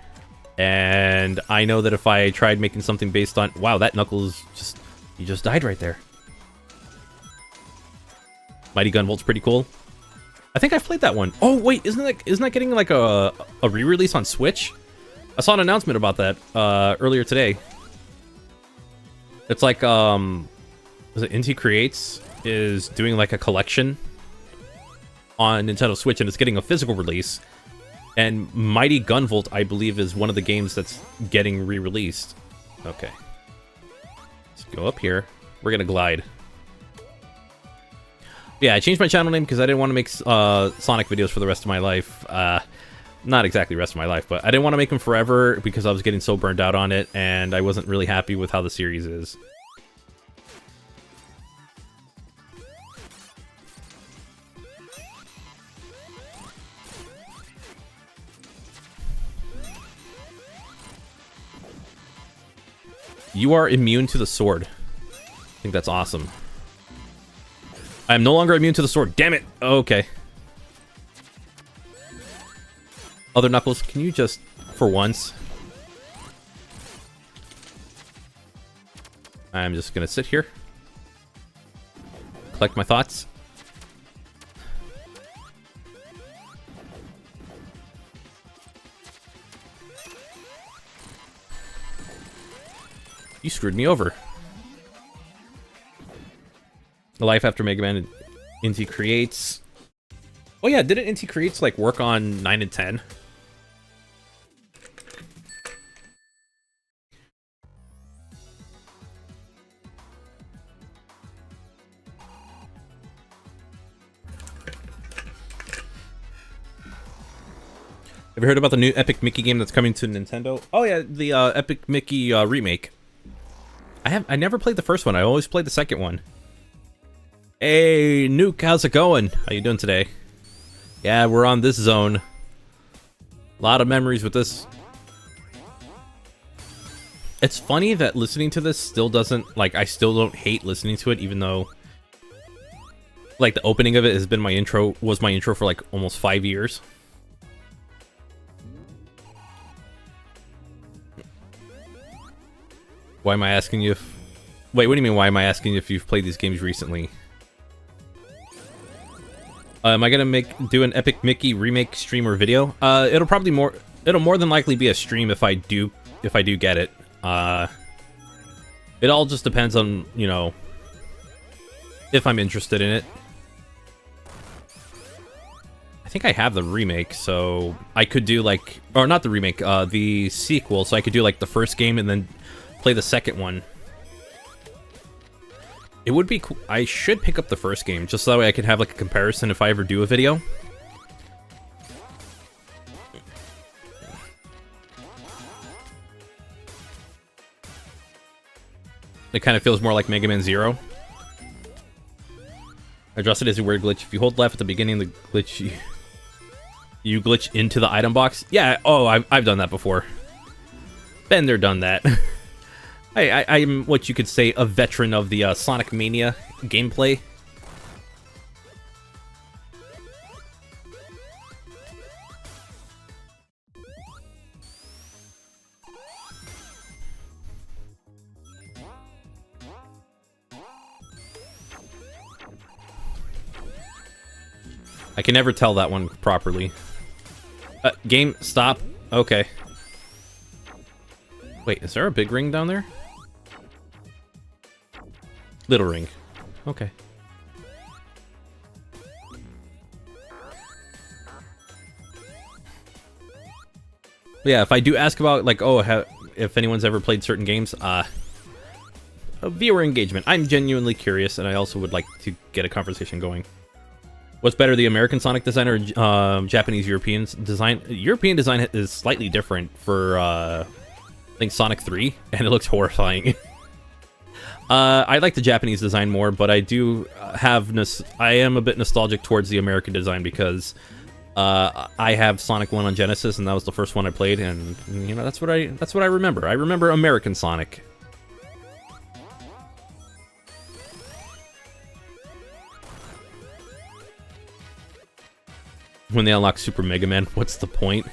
S1: And I know that if I tried making something based on... Wow, that Knuckles just... He just died right there. Mighty Gunvolt's pretty cool. I think I've played that one. Oh, wait, isn't that getting like a re-release on Switch? I saw an announcement about that earlier today. It's like, was it Inti Creates is doing like a collection on Nintendo Switch, and it's getting a physical release. And Mighty Gunvolt, I believe, is one of the games that's getting re-released. Okay. Let's go up here. We're gonna glide. Yeah, I changed my channel name because I didn't want to make Sonic videos for the rest of my life. not exactly rest of my life, but I didn't want to make them forever because I was getting so burned out on it, and I wasn't really happy with how the series is. You are immune to the sword. I think that's awesome. I am no longer immune to the sword. Damn it. Okay. Other Knuckles, can you just, for once? I'm just gonna sit here. Collect my thoughts. You screwed me over. The Life After Mega Man Inti Creates. Oh yeah, didn't Inti Creates like work on 9 and 10? Have you heard about the new Epic Mickey game that's coming to Nintendo? Oh yeah, the Epic Mickey remake. I never played the first one. I always played the second one. Hey, Nuke, how's it going? How you doing today? Yeah, we're on this zone. A lot of memories with this. It's funny that listening to this still doesn't, like, I still don't hate listening to it, even though, like, the opening of it has been my intro, was my intro for, like, almost 5 years. Why am I asking you if... Wait, what do you mean, why am I asking you if you've played these games recently? Am I gonna do an Epic Mickey remake stream or video? It'll more than likely be a stream if I do get it. It all just depends on, you know, if I'm interested in it. I think I have the remake, so I could do like, or not the remake, the sequel, so I could do like the first game and then play the second one. It would be cool. I should pick up the first game, just so that way I can have like a comparison if I ever do a video. It kind of feels more like Mega Man Zero. Adjusted is a weird glitch. If you hold left at the beginning of the glitch, you glitch into the item box. Yeah, oh, I've done that before. Been there, done that. I'm what you could say a veteran of the Sonic Mania gameplay. I can never tell that one properly. Game, stop. Okay. Wait, is there a big ring down there? Little ring. Okay. Yeah, if I do ask about, like, oh, if anyone's ever played certain games, a viewer engagement. I'm genuinely curious, and I also would like to get a conversation going. What's better, the American Sonic design or Japanese European design? European design is slightly different for, I think, Sonic 3, and it looks horrifying. I like the Japanese design more, but I do I am a bit nostalgic towards the American design because I have Sonic 1 on Genesis, and that was the first one I played, and you know that's what I remember. I remember American Sonic. When they unlock Super Mega Man, what's the point?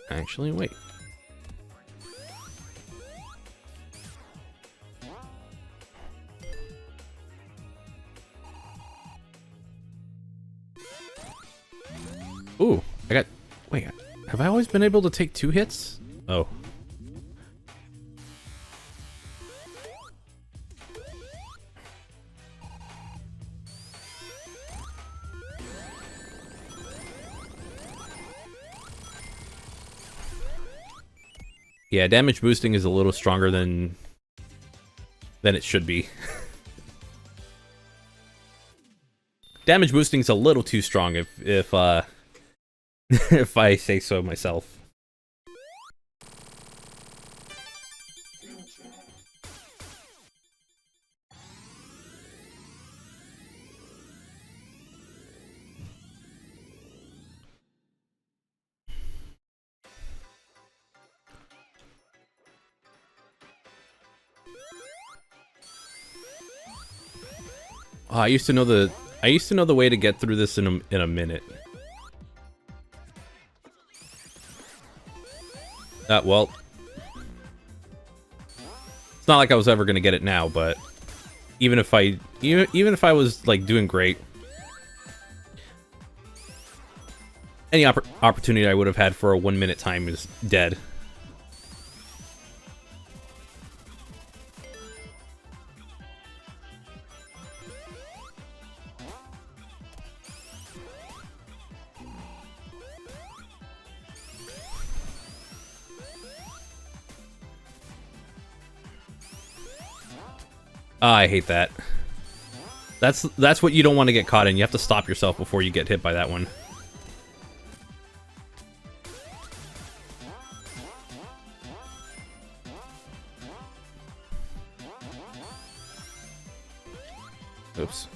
S1: Actually, wait. Ooh, wait, have I always been able to take 2 hits? Oh. Yeah, damage boosting is a little stronger than it should be. Damage boosting's a little too strong if if I say so myself. Oh, I used to know the way to get through this in a minute. Well, it's not like I was ever gonna get it now, but even if I was like doing great, any opportunity I would have had for a 1 minute time is dead. I hate that. That's what you don't want to get caught in. You have to stop yourself before you get hit by that one. Oops.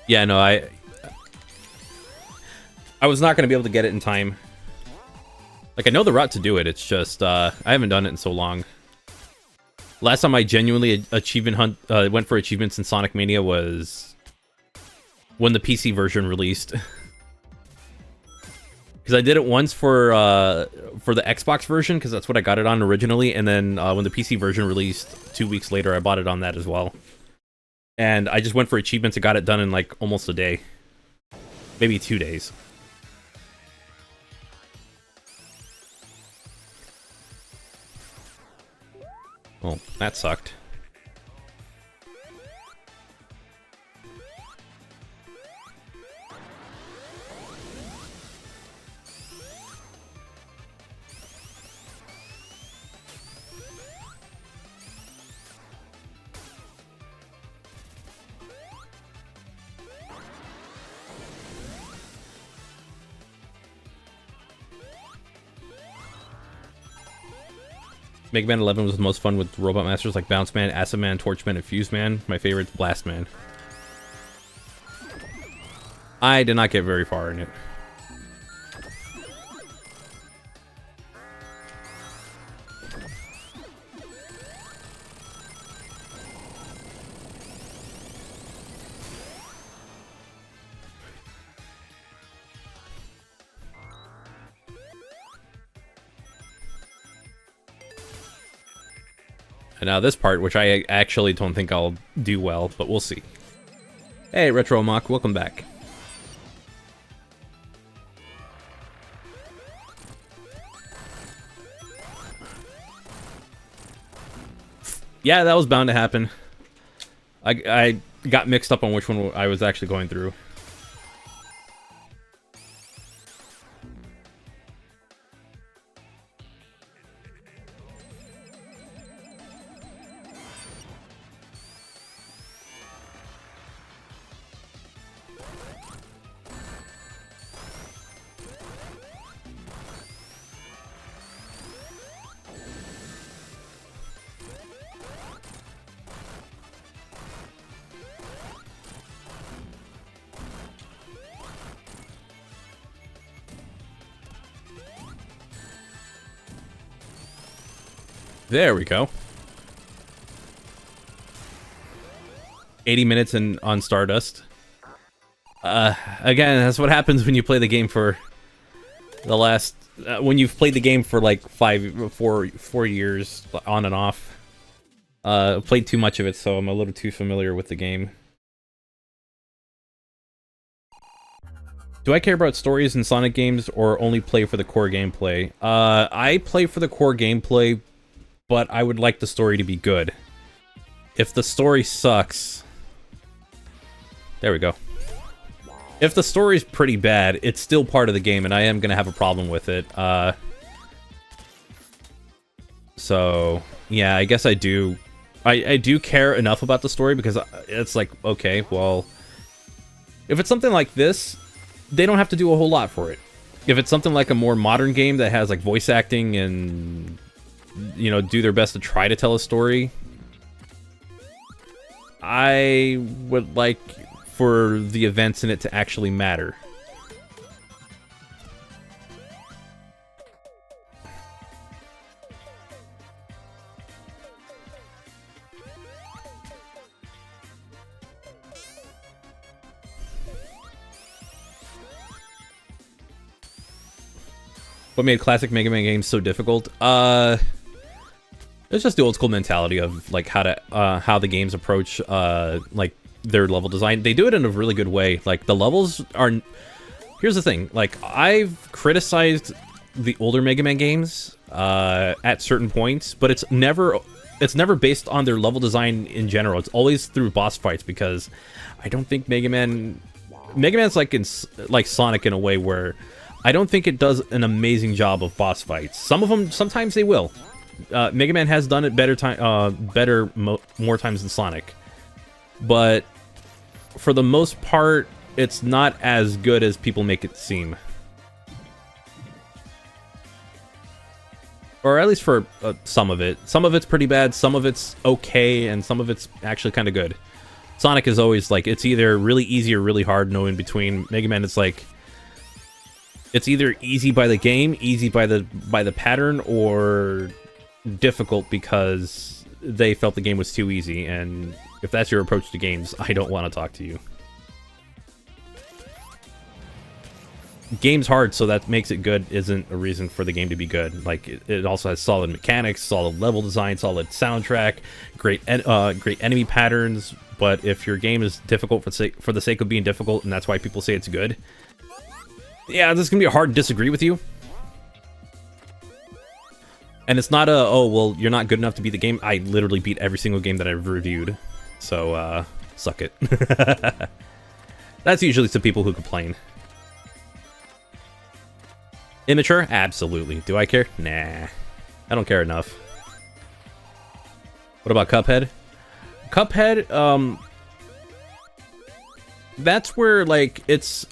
S1: Yeah, no, I was not going to be able to get it in time. Like, I know the route to do it, it's just, I haven't done it in so long. Last time I genuinely went for achievements in Sonic Mania was when the PC version released. Because I did it once for the Xbox version, because that's what I got it on originally, and then when the PC version released 2 weeks later, I bought it on that as well. And I just went for achievements and got it done in like almost a day. Maybe 2 days. Well, that sucked. Mega Man 11 was the most fun with Robot Masters like Bounce Man, Acid Man, Torch Man, and Fuse Man. My favorite's Blast Man. I did not get very far in it. And now this part, which I actually don't think I'll do well, but we'll see. Hey, Retro Mock, welcome back. Yeah, that was bound to happen. I got mixed up on which one I was actually going through. There we go. 80 minutes on Stardust. Again, that's what happens when you play the game for the last... when you've played the game for like 4 years on and off. Played too much of it, so I'm a little too familiar with the game. Do I care about stories in Sonic games or only play for the core gameplay? I play for the core gameplay, but I would like the story to be good. If the story sucks... There we go. If the story's pretty bad, it's still part of the game, and I am gonna have a problem with it. So, yeah, I guess I do I do care enough about the story because it's like, okay, well, if it's something like this, they don't have to do a whole lot for it. If it's something like a more modern game that has like voice acting and, you know, do their best to try to tell a story, I would like for the events in it to actually matter. What made classic Mega Man games so difficult? It's just the old school mentality of like how the games approach like their level design. They do it in a really good way. Like the levels are. Here's the thing. Like I've criticized the older Mega Man games at certain points, but it's never based on their level design in general. It's always through boss fights because I don't think Mega Man's like Sonic in a way where I don't think it does an amazing job of boss fights. Some of them, sometimes they will. Mega Man has done it more times than Sonic. But for the most part, it's not as good as people make it seem. Or at least for some of it. Some of it's pretty bad, some of it's okay, and some of it's actually kind of good. Sonic is always like, it's either really easy or really hard, no in between. Mega Man, it's like, it's either easy by the game, easy by the pattern, or difficult because they felt the game was too easy. And if that's your approach to games, I don't want to talk to you. Game's hard, so that makes it good isn't a reason for the game to be good. Like it also has solid mechanics, solid level design, solid soundtrack, great enemy patterns. But if your game is difficult for the sake of being difficult, and that's why people say it's good, yeah, this is gonna be hard to disagree with you. And it's not oh, well, you're not good enough to beat the game. I literally beat every single game that I've reviewed. So, suck it. That's usually to people who complain. Immature? Absolutely. Do I care? Nah. I don't care enough. What about Cuphead? Cuphead, that's where, like, it's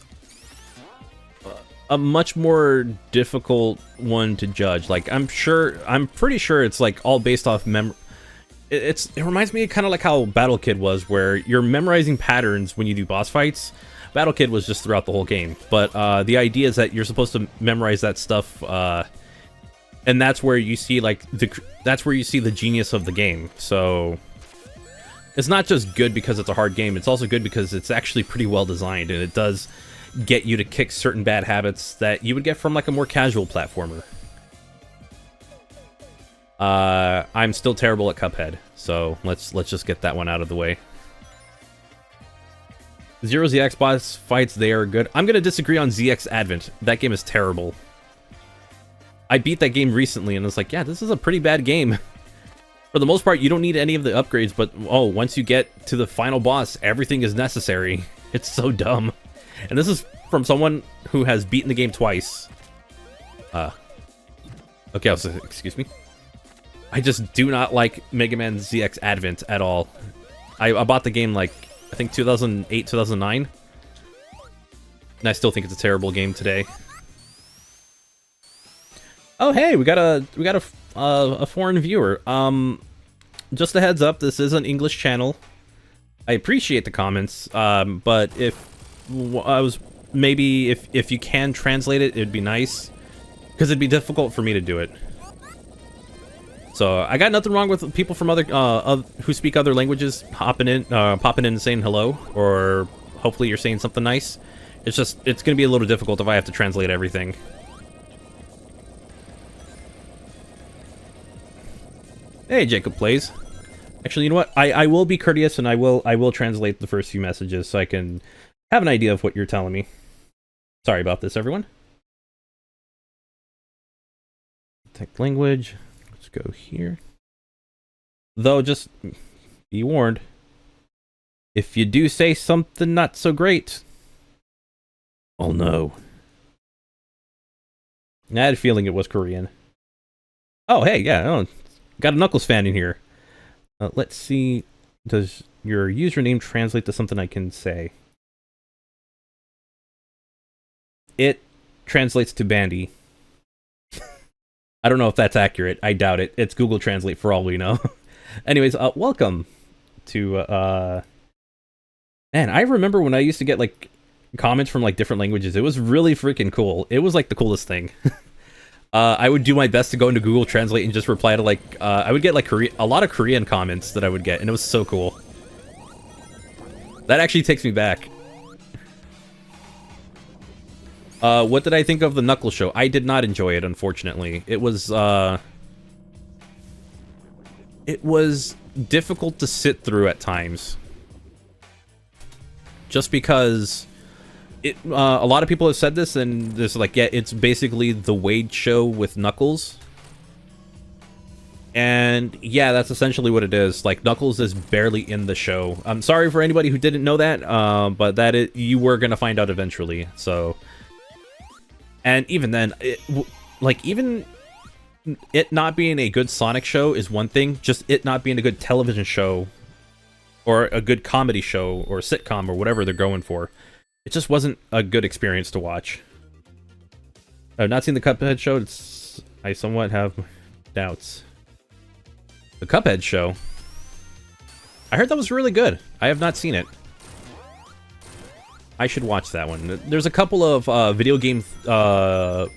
S1: a much more difficult one to judge. Like, I'm pretty sure it's like all based off it reminds me kind of like how Battle Kid was, where you're memorizing patterns when you do boss fights. Battle Kid was just throughout the whole game, but the idea is that you're supposed to memorize that stuff, and that's where you see like the genius of the game. So it's not just good because it's a hard game; it's also good because it's actually pretty well designed, and it does get you to kick certain bad habits that you would get from like a more casual platformer. I'm still terrible at Cuphead, so let's just get that one out of the way. Zero ZX boss fights, they are good. I'm gonna disagree on ZX Advent. That game is terrible. I beat that game recently and it's like, yeah, this is a pretty bad game. For the most part, you don't need any of the upgrades, but oh, once you get to the final boss, everything is necessary. It's so dumb. And this is from someone who has beaten the game twice. Okay, excuse me. I just do not like Mega Man ZX Advent at all. I bought the game like, I think 2008, 2009. And I still think it's a terrible game today. Oh hey, we got a foreign viewer. Just a heads up, this is an English channel. I appreciate the comments, but if you can translate it, it'd be nice, because it'd be difficult for me to do it. So I got nothing wrong with people from other who speak other languages popping in and saying hello, or hopefully you're saying something nice. It's just, it's gonna be a little difficult if I have to translate everything. Hey, Jacob Plays. Actually, you know what? I will be courteous and I will translate the first few messages so I can have an idea of what you're telling me. Sorry about this, everyone. Detect language. Let's go here. Though, just be warned. If you do say something not so great, oh no. I had a feeling it was Korean. Oh, hey, yeah, oh, got a Knuckles fan in here. Let's see. Does your username translate to something I can say? It translates to Bandy. I don't know if that's accurate. I doubt it. It's Google Translate for all we know. Anyways, welcome to, man, I remember when I used to get, like, comments from, like, different languages. It was really freaking cool. It was, like, the coolest thing. I would do my best to go into Google Translate and just reply to, like, I would get, like, a lot of Korean comments that I would get, and it was so cool. That actually takes me back. What did I think of the Knuckles show? I did not enjoy it, unfortunately. It was difficult to sit through at times. Just because a lot of people have said this, and there's like, yeah, it's basically the Wade show with Knuckles. And yeah, that's essentially what it is. Like, Knuckles is barely in the show. I'm sorry for anybody who didn't know that, but you were gonna find out eventually, so... And even then, even it not being a good Sonic show is one thing. Just it not being a good television show, or a good comedy show, or sitcom, or whatever they're going for, it just wasn't a good experience to watch. I've not seen the Cuphead show. I somewhat have doubts. The Cuphead show? I heard that was really good. I have not seen it. I should watch that one. There's a couple of video game... there's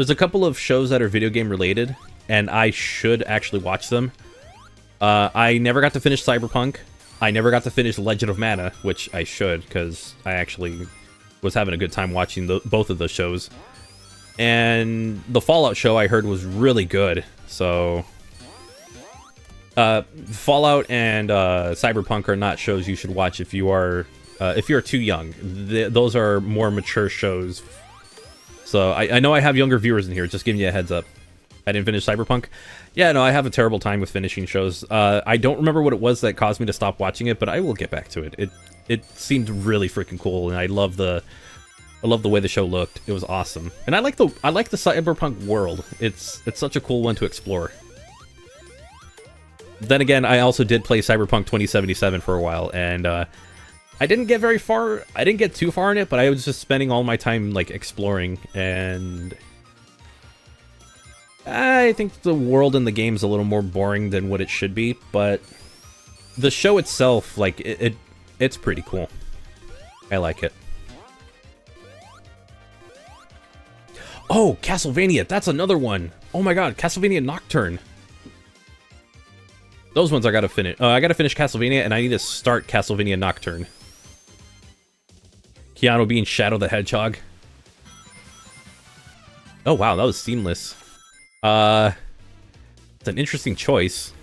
S1: a couple of shows that are video game related, and I should actually watch them. I never got to finish Cyberpunk. I never got to finish Legend of Mana, which I should, because I actually was having a good time watching both of those shows. And the Fallout show I heard was really good, so... Fallout and Cyberpunk are not shows you should watch if you're too young. Those are more mature shows. So I know I have younger viewers in here, just giving you a heads up. I didn't finish Cyberpunk. Yeah, no, I have a terrible time with finishing shows. I don't remember what it was that caused me to stop watching it, but I will get back to it. It seemed really freaking cool, and I love the way the show looked. It was awesome. And I like the Cyberpunk world. It's such a cool one to explore. Then again, I also did play Cyberpunk 2077 for a while, and I didn't get very far. I didn't get too far in it, but I was just spending all my time, like, exploring, and I think the world in the game is a little more boring than what it should be, but the show itself, like, it's pretty cool. I like it. Oh, Castlevania, that's another one. Oh my god, Castlevania Nocturne. Those ones I gotta finish. I gotta finish Castlevania, and I need to start Castlevania Nocturne. Keanu being Shadow the Hedgehog. Oh wow, that was seamless. It's an interesting choice.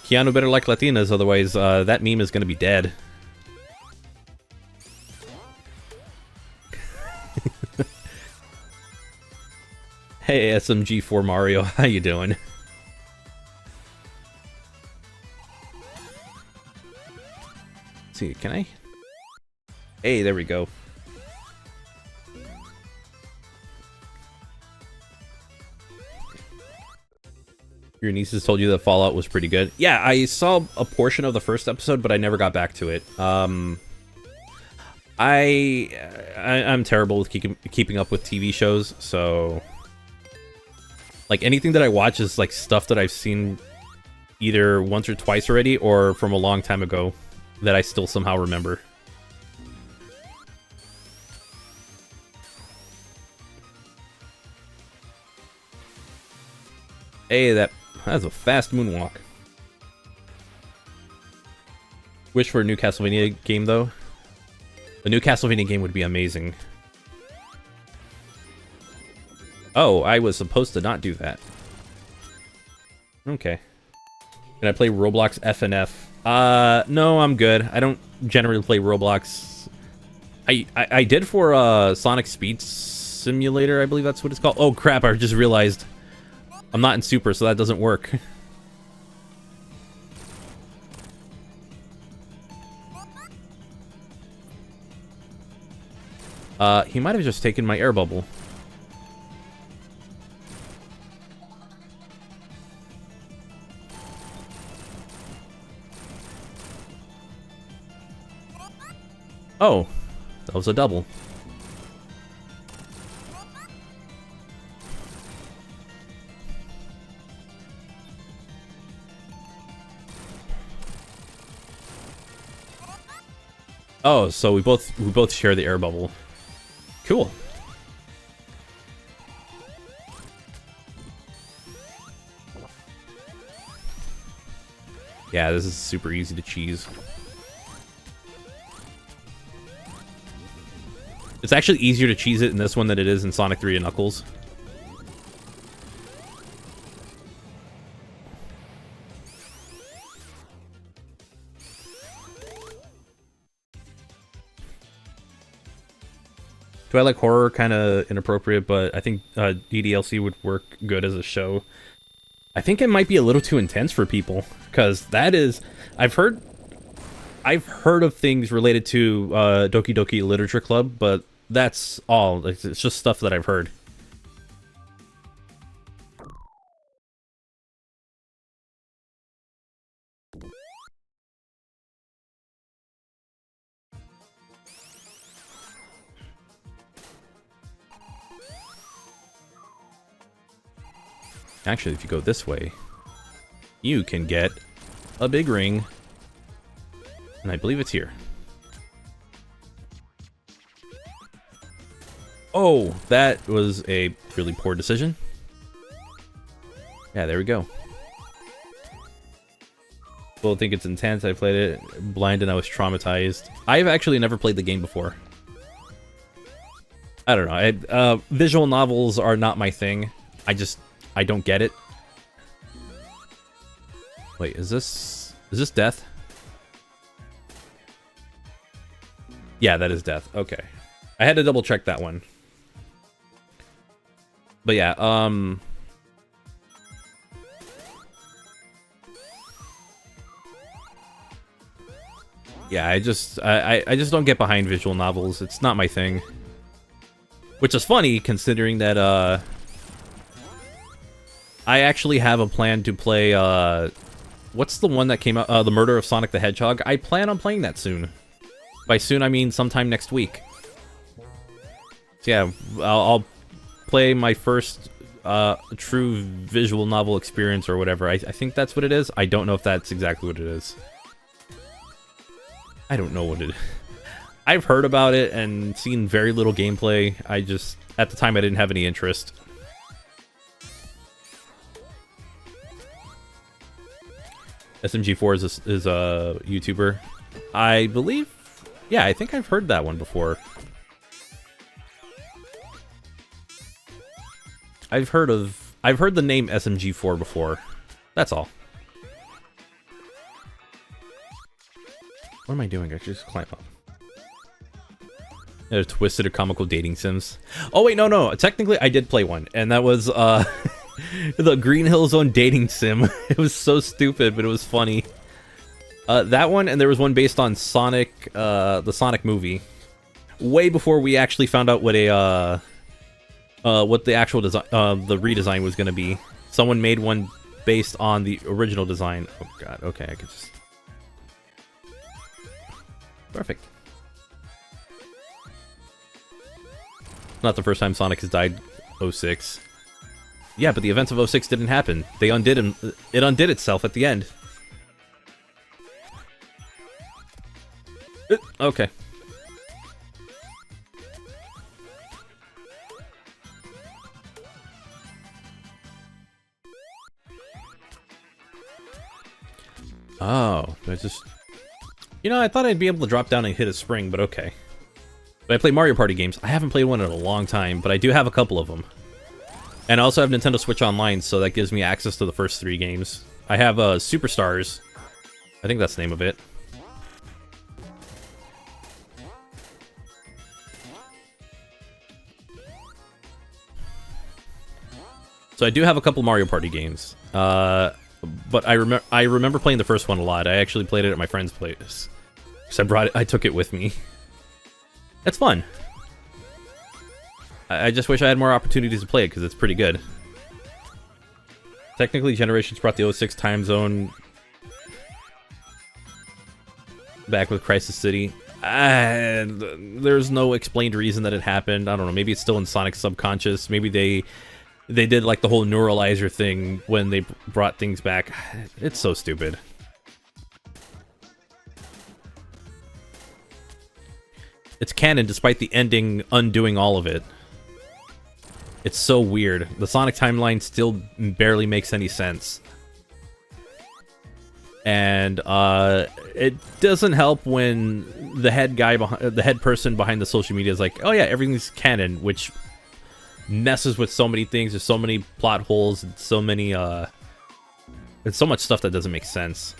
S1: Keanu better like Latinas, otherwise that meme is gonna be dead. Hey, SMG4 Mario, how you doing? Let's see, can I? Hey, there we go. Your nieces told you that Fallout was pretty good. Yeah, I saw a portion of the first episode, but I never got back to it. I'm terrible with keeping up with TV shows, so... Like, anything that I watch is, like, stuff that I've seen either once or twice already, or from a long time ago that I still somehow remember. Hey, that's a fast moonwalk. Wish for a new Castlevania game, though. A new Castlevania game would be amazing. Oh, I was supposed to not do that. Okay. Can I play Roblox FNF? No, I'm good. I don't generally play Roblox. I did for Sonic Speed Simulator, I believe that's what it's called. Oh crap, I just realized I'm not in Super, so that doesn't work. He might have just taken my air bubble. Oh, that was a double. Oh, so we both share the air bubble. Cool. Yeah, this is super easy to cheese. It's actually easier to cheese it in this one than it is in Sonic 3 and Knuckles. Twilight Horror kind of inappropriate, but I think DDLC would work good as a show. I think it might be a little too intense for people, because that is, I've heard of things related to Doki Doki Literature Club, but that's all. It's just stuff that I've heard. Actually, if you go this way, you can get a big ring. And I believe it's here. Oh, that was a really poor decision. Yeah, there we go. People think it's intense. I played it blind and I was traumatized. I've actually never played the game before. I don't know. Visual novels are not my thing. I don't get it. Wait, is this death? Yeah, that is death. Okay. I had to double check that one. But yeah, yeah, I just don't get behind visual novels. It's not my thing. Which is funny considering that I actually have a plan to play what's the one that came out, The Murder of Sonic the Hedgehog? I plan on playing that soon. By soon I mean sometime next week. So yeah, I'll play my first true visual novel experience or whatever. I think that's what it is. I don't know if that's exactly what it is. I don't know what it is. I've heard about it and seen very little gameplay. At the time I didn't have any interest. SMG4 is a YouTuber. I believe, yeah, I think I've heard that one before. I've heard the name SMG4 before. That's all. What am I doing? I should just climb up. They're twisted or comical dating sims. Oh wait, no. Technically, I did play one, and that was the Green Hill Zone dating sim. It was so stupid, but it was funny. That one, and there was one based on Sonic, the Sonic movie. Way before we actually found out what the actual design, the redesign was going to be. Someone made one based on the original design. Oh god, okay, I could just... Perfect. Not the first time Sonic has died. 06. Yeah, but the events of 06 didn't happen. They undid him. It undid itself at the end. Okay. Oh, I just... You know, I thought I'd be able to drop down and hit a spring, but okay. But I play Mario Party games. I haven't played one in a long time, but I do have a couple of them. And I also have Nintendo Switch Online, so that gives me access to the first 3 games. I have Superstars. I think that's the name of it. So I do have a couple Mario Party games. But I remember playing the first one a lot. I actually played it at my friend's place. Because I took it with me. It's fun. I just wish I had more opportunities to play it, because it's pretty good. Technically, Generations brought the 06 time zone back with Crisis City. There's no explained reason that it happened. I don't know. Maybe it's still in Sonic's subconscious. Maybe they did like the whole neuralizer thing when they brought things back. It's so stupid. It's canon despite the ending undoing all of it. It's so weird. The Sonic timeline still barely makes any sense. And it doesn't help when the head guy, the head person behind the social media is like, "Oh yeah, everything's canon," which messes with so many things. There's so many plot holes and so many and so much stuff that doesn't make sense.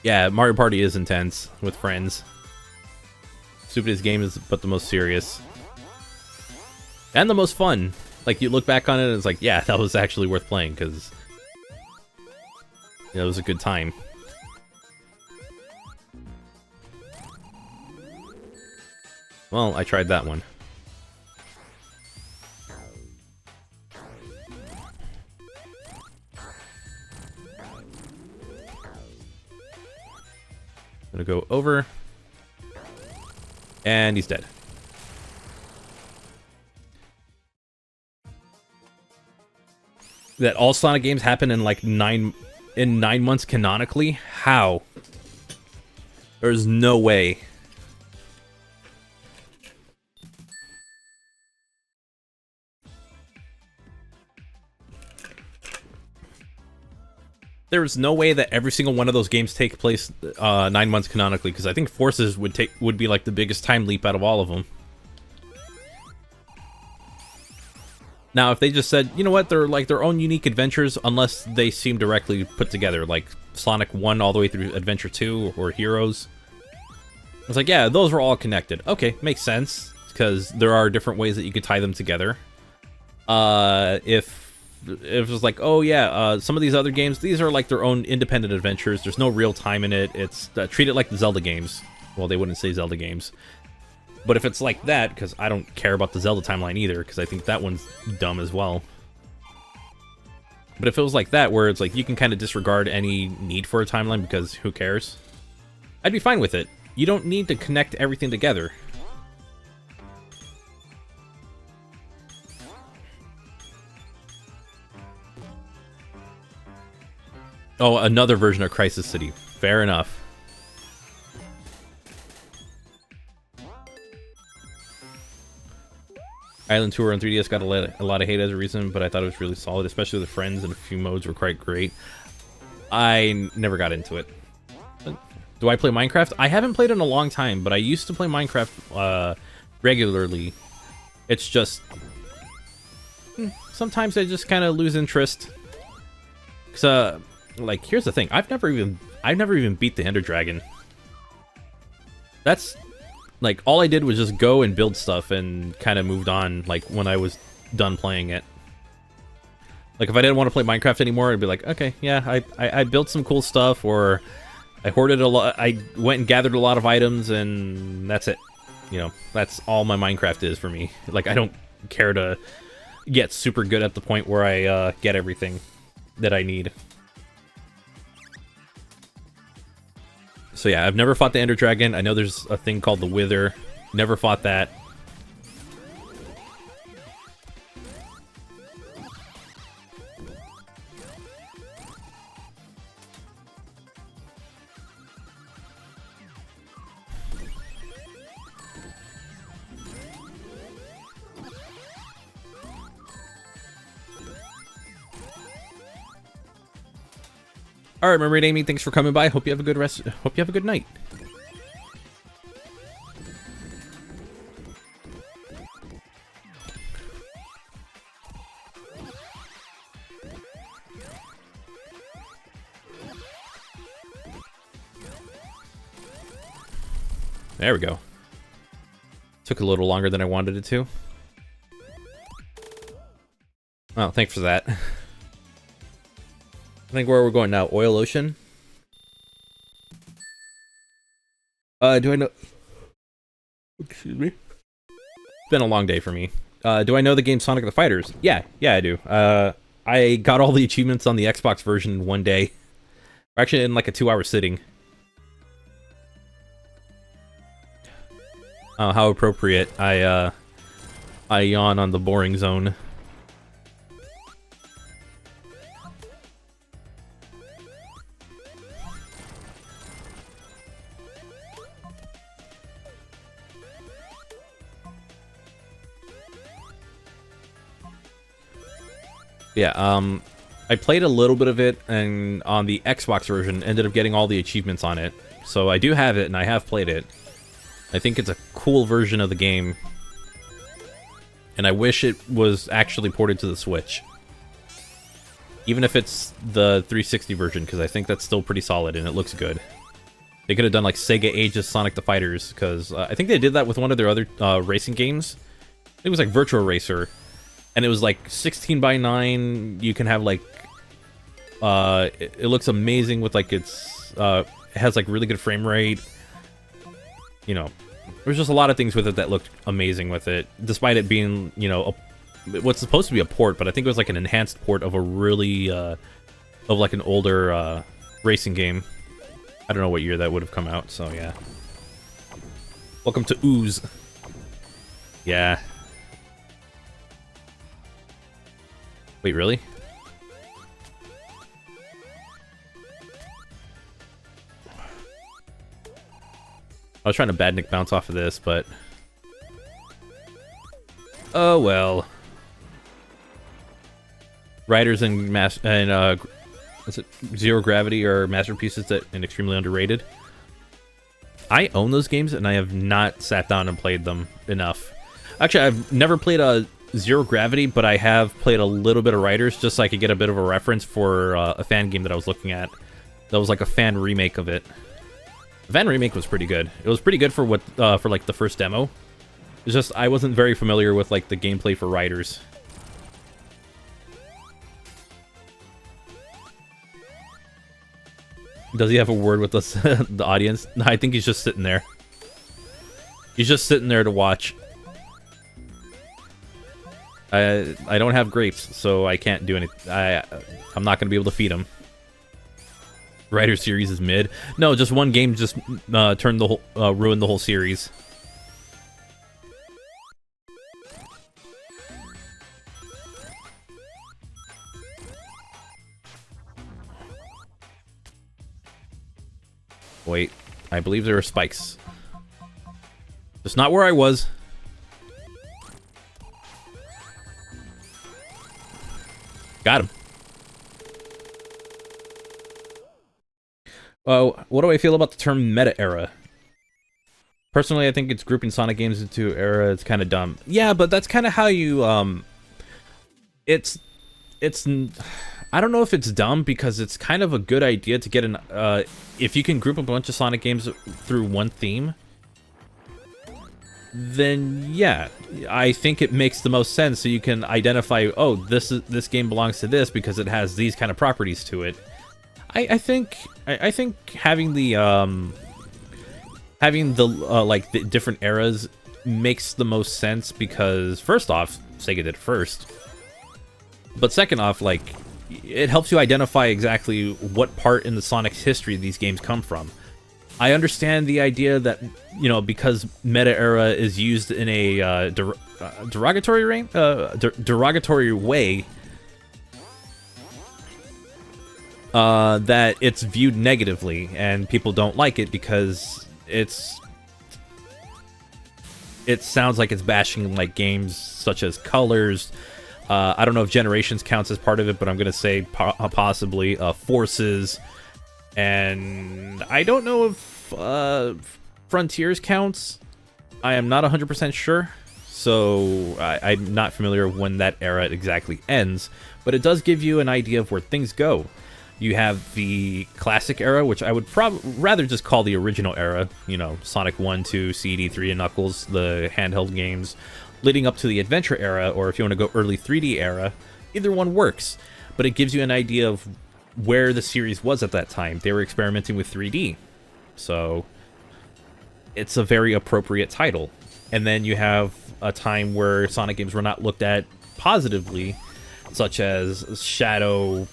S1: Yeah, Mario Party is intense with friends. Stupidest game is but the most serious. And the most fun. Like, you look back on it and it's like, yeah, that was actually worth playing, because it was a good time. Well, I tried that one. Gonna go over. And he's dead. That all Sonic games happen in like 9 months canonically? How? There's no way. There's no way that every single one of those games take place 9 months canonically, because I think Forces would be like the biggest time leap out of all of them. Now, if they just said, you know what, they're like their own unique adventures, unless they seem directly put together, like Sonic 1 all the way through Adventure 2 or Heroes. It's like, yeah, those were all connected. Okay, makes sense, because there are different ways that you could tie them together. If it was like, oh yeah, some of these other games, these are like their own independent adventures. There's no real time in it. It's treat it like the Zelda games. Well, they wouldn't say Zelda games. But if it's like that, because I don't care about the Zelda timeline either, because I think that one's dumb as well. But if it was like that, where it's like you can kind of disregard any need for a timeline because who cares? I'd be fine with it. You don't need to connect everything together. Oh, another version of Crisis City. Fair enough. Island Tour on 3DS got a lot of hate as a reason, but I thought it was really solid, especially the friends and a few modes were quite great. I never got into it. Do I play Minecraft? I haven't played it in a long time, but I used to play Minecraft regularly. It's just sometimes I just kind of lose interest. Cause like, here's the thing: I've never even beat the Ender Dragon. That's like, all I did was just go and build stuff and kind of moved on, like, when I was done playing it. Like, if I didn't want to play Minecraft anymore, I'd be like, okay, yeah, I built some cool stuff, or I hoarded a lot, I went and gathered a lot of items, and that's it. You know, that's all my Minecraft is for me. Like, I don't care to get super good at the point where I get everything that I need. So yeah, I've never fought the Ender Dragon. I know there's a thing called the Wither. Never fought that. All right, Mermaid Amy, thanks for coming by. Hope you have a good rest. Hope you have a good night. There we go. Took a little longer than I wanted it to. Well, thanks for that. think where we're going now, Oil Ocean. Do I know? Excuse me. It's been a long day for me. Do I know the game Sonic the Fighters? Yeah, I do. I got all the achievements on the Xbox version in one day. Actually, in like a 2-hour sitting. How appropriate. I yawn on the boring zone. Yeah, I played a little bit of it, and on the Xbox version, ended up getting all the achievements on it. So I do have it, and I have played it. I think it's a cool version of the game. And I wish it was actually ported to the Switch. Even if it's the 360 version, because I think that's still pretty solid, and it looks good. They could have done like Sega Ages Sonic the Fighters, because I think they did that with one of their other racing games. It was like Virtua Racer. And it was like 16:9. You can have like, it looks amazing with like it has like really good frame rate. You know, there's just a lot of things with it that looked amazing with it, despite it being, you know, what's supposed to be a port, but I think it was like an enhanced port of a really, of like an older racing game. I don't know what year that would have come out, so yeah. Welcome to Ooze. Yeah. Wait, really? I was trying to bad Nick bounce off of this, but... oh, well. Riders and what's it? Zero Gravity are masterpieces and extremely underrated. I own those games, and I have not sat down and played them enough. Actually, I've never played a Zero Gravity, but I have played a little bit of Riders just so I could get a bit of a reference for a fan game that I was looking at. That was like a fan remake of it. The fan remake was pretty good. It was pretty good for what for like the first demo. It's just I wasn't very familiar with like the gameplay for Riders. Does he have a word with us, the audience? No, I think he's just sitting there. He's just sitting there to watch. I don't have grapes, so I can't do anything. I'm not going to be able to feed him. Rider series is mid. No, just one game just turned the whole, ruined the whole series. Wait, I believe there are spikes. Just not where I was. Got him. What do I feel about the term meta era? Personally, I think it's grouping Sonic games into era. It's kind of dumb. Yeah, but that's kind of how you, it's, I don't know if it's dumb because it's kind of a good idea to get an, if you can group a bunch of Sonic games through one theme, then yeah, I think it makes the most sense. So you can identify, oh, this game belongs to this because it has these kind of properties to it. I think having the like the different eras makes the most sense because first off, Sega did it first, but second off, like it helps you identify exactly what part in the Sonic's history these games come from. I understand the idea that, you know, because meta era is used in a derogatory way, that it's viewed negatively and people don't like it because it sounds like it's bashing like games such as Colors. I don't know if Generations counts as part of it, but I'm gonna say possibly Forces. And I don't know if Frontiers counts. I am not 100% sure, so I'm not familiar when that era exactly ends, but it does give you an idea of where things go. You have the classic era, which I would rather just call the original era, you know, Sonic 1, 2, CD, 3, and Knuckles, the handheld games, leading up to the adventure era, or if you want to go early 3D era, either one works, but it gives you an idea of where the series was at that time. They were experimenting with 3D. So it's a very appropriate title. And then you have a time where Sonic games were not looked at positively, such as Shadow.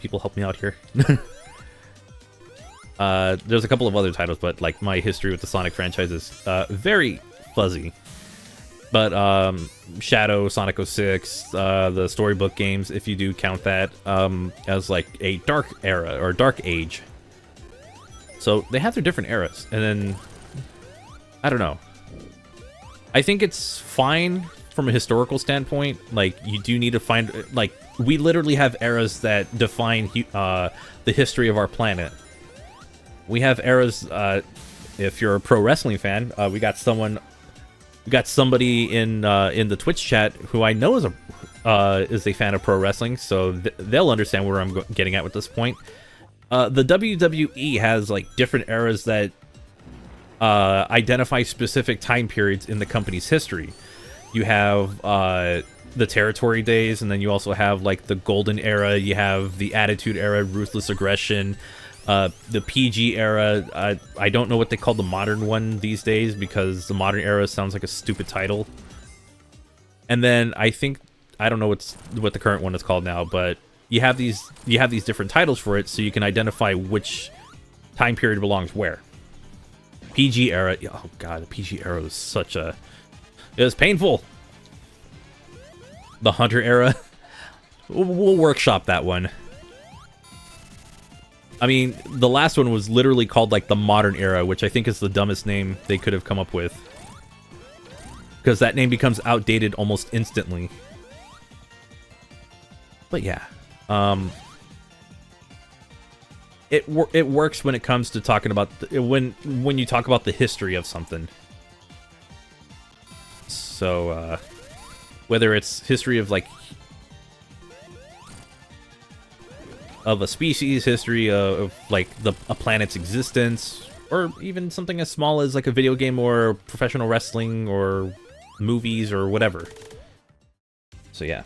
S1: People help me out here. There's a couple of other titles, but like my history with the Sonic franchise is very fuzzy. But Shadow, Sonic 06, the storybook games, if you do count that as like a dark era or dark age. So they have their different eras, and then I don't know. I think it's fine from a historical standpoint. Like, you do need to find, like, we literally have eras that define the history of our planet. We have eras. If you're a pro wrestling fan, we got somebody in the Twitch chat who I know is a fan of pro wrestling, so they'll understand where I'm getting at with this point. The WWE has like different eras that identify specific time periods in the company's history. You have the territory days, and then you also have like the golden era. You have the attitude era, ruthless aggression, the PG era. I don't know what they call the modern one these days, because the modern era sounds like a stupid title. And then I don't know what the current one is called now, but you have these different titles for it, so you can identify which time period belongs where. PG era. Oh god, the PG era was it was painful. The Hunter era. We'll workshop that one. I mean, the last one was literally called like the modern era, which I think is the dumbest name they could have come up with, because that name becomes outdated almost instantly. But yeah, it works when it comes to talking about when you talk about the history of something. So whether it's history of like of a species, history of like a planet's existence, or even something as small as like a video game or professional wrestling or movies or whatever. So yeah.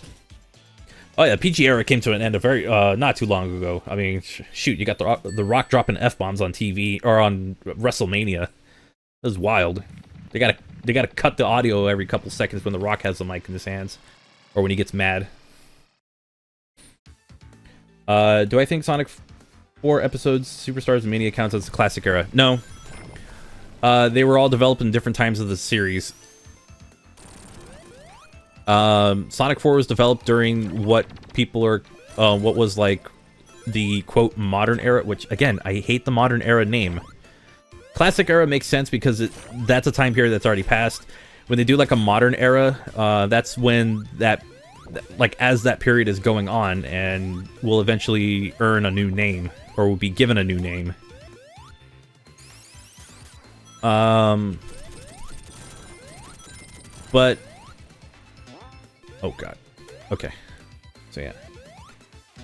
S1: Oh yeah, PG era came to an end a very not too long ago. I mean, shoot, you got the Rock dropping F-bombs on TV or on WrestleMania. That was wild. They gotta cut the audio every couple seconds when the Rock has the mic in his hands, or when he gets mad. Do I think Sonic 4 episodes Superstars and Mania counts as the classic era? No. They were all developed in different times of the series. Sonic 4 was developed during what was like the quote modern era, which again, I hate the modern era name. Classic era makes sense because that's a time period that's already passed. When they do like a modern era, that's when as that period is going on and will eventually earn a new name, or will be given a new name. But oh god. Okay. So yeah.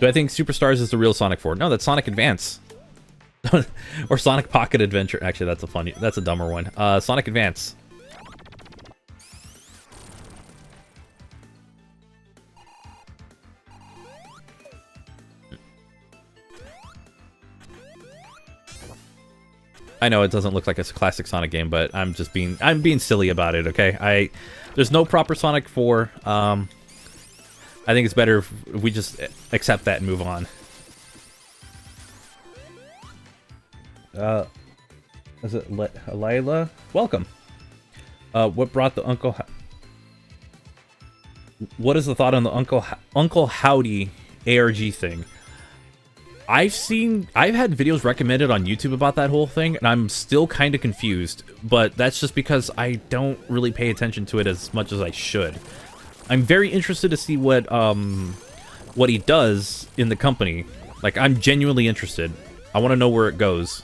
S1: Do I think Superstars is the real Sonic 4? No, that's Sonic Advance. Or Sonic Pocket Adventure. Actually, that's a dumber one. Sonic Advance. I know it doesn't look like a classic Sonic game, but I'm being silly about it, okay? There's no proper Sonic 4. I think it's better if we just accept that and move on. Is it Lila? Welcome. What brought the Uncle... What is the thought on the Uncle Howdy ARG thing? I've had videos recommended on YouTube about that whole thing, and I'm still kind of confused, but that's just because I don't really pay attention to it as much as I should. I'm very interested to see what he does in the company. Like, I'm genuinely interested. I want to know where it goes.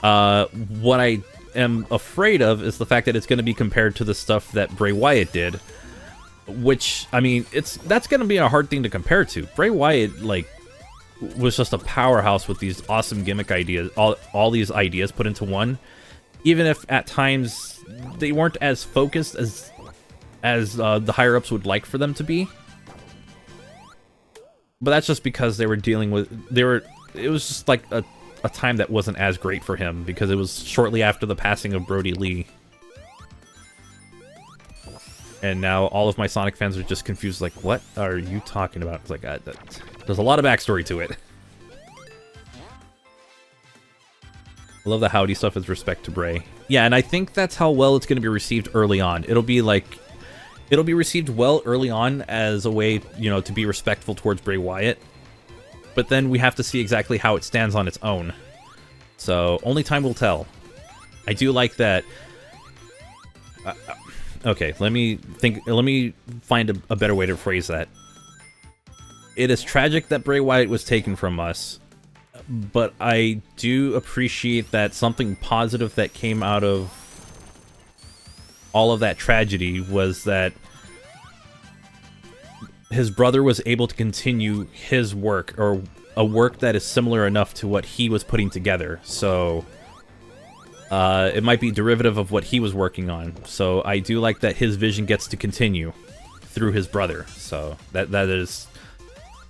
S1: What I am afraid of is the fact that it's going to be compared to the stuff that Bray Wyatt did, which, I mean, that's going to be a hard thing to compare to. Bray Wyatt, like, was just a powerhouse with these awesome gimmick ideas, all these ideas put into one, even if at times they weren't as focused as the higher ups would like for them to be. But that's just because they were dealing with... It was just like a time that wasn't as great for him, because it was shortly after the passing of Brody Lee. And now all of my Sonic fans are just confused, like, what are you talking about? It's like, there's a lot of backstory to it. I love the howdy stuff with respect to Bray. Yeah, and I think that's how well it's going to be received early on. It'll be received well early on as a way, you know, to be respectful towards Bray Wyatt. But then we have to see exactly how it stands on its own. So, only time will tell. I do like that... okay, let me find a better way to phrase that. It is tragic that Bray Wyatt was taken from us, but I do appreciate that something positive that came out of all of that tragedy was that his brother was able to continue his work, or a work that is similar enough to what he was putting together. So it might be derivative of what he was working on. So I do like that his vision gets to continue through his brother. So that is...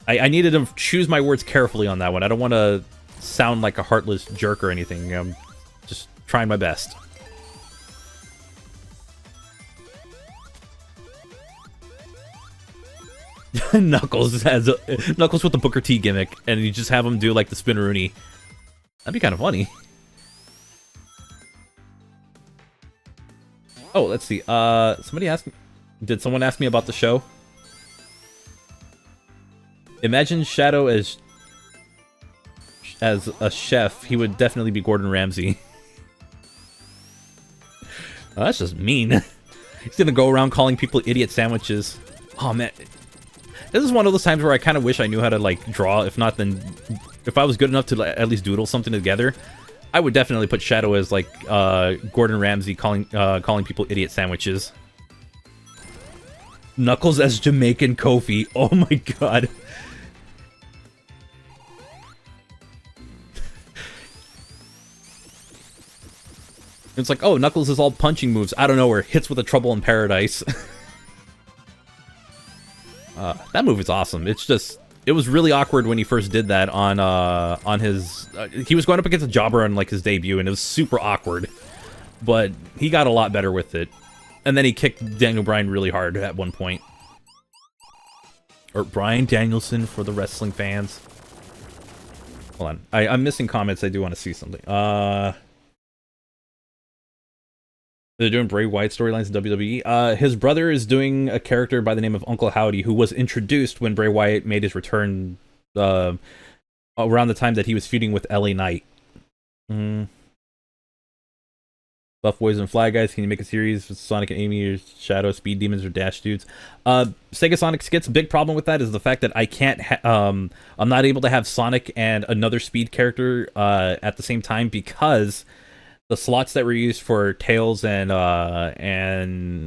S1: I needed to choose my words carefully on that one. I don't want to sound like a heartless jerk or anything. I'm just trying my best. Knuckles with the Booker T gimmick, and you just have him do like the spinneroonie. That'd be kind of funny. Oh, let's see. Somebody asked me... Did someone ask me about the show? Imagine Shadow as a chef. He would definitely be Gordon Ramsay. Oh, that's just mean. He's gonna go around calling people idiot sandwiches. Oh, man. This is one of those times where I kind of wish I knew how to, like, draw. If not, then... If I was good enough to at least doodle something together, I would definitely put Shadow as, like, Gordon Ramsay calling people idiot sandwiches. Knuckles as Jamaican Kofi. Oh my god. It's like, oh, Knuckles is all punching moves out of nowhere. Hits with a Trouble in Paradise. That move is awesome. It's just... It was really awkward when he first did that on his... he was going up against a jobber on, like, his debut, and it was super awkward. But he got a lot better with it. And then he kicked Daniel Bryan really hard at one point. Or Bryan Danielson for the wrestling fans. Hold on. I'm missing comments. I do want to see something. They're doing Bray Wyatt storylines in WWE. His brother is doing a character by the name of Uncle Howdy, who was introduced when Bray Wyatt made his return around the time that he was feuding with LA Knight. Buff Boys and Fly Guys, can you make a series with Sonic and Amy, or Shadow, Speed Demons, or Dash Dudes? Sega Sonic Skits, big problem with that is the fact that I can't I'm not able to have Sonic and another Speed character at the same time, because the slots that were used for Tails and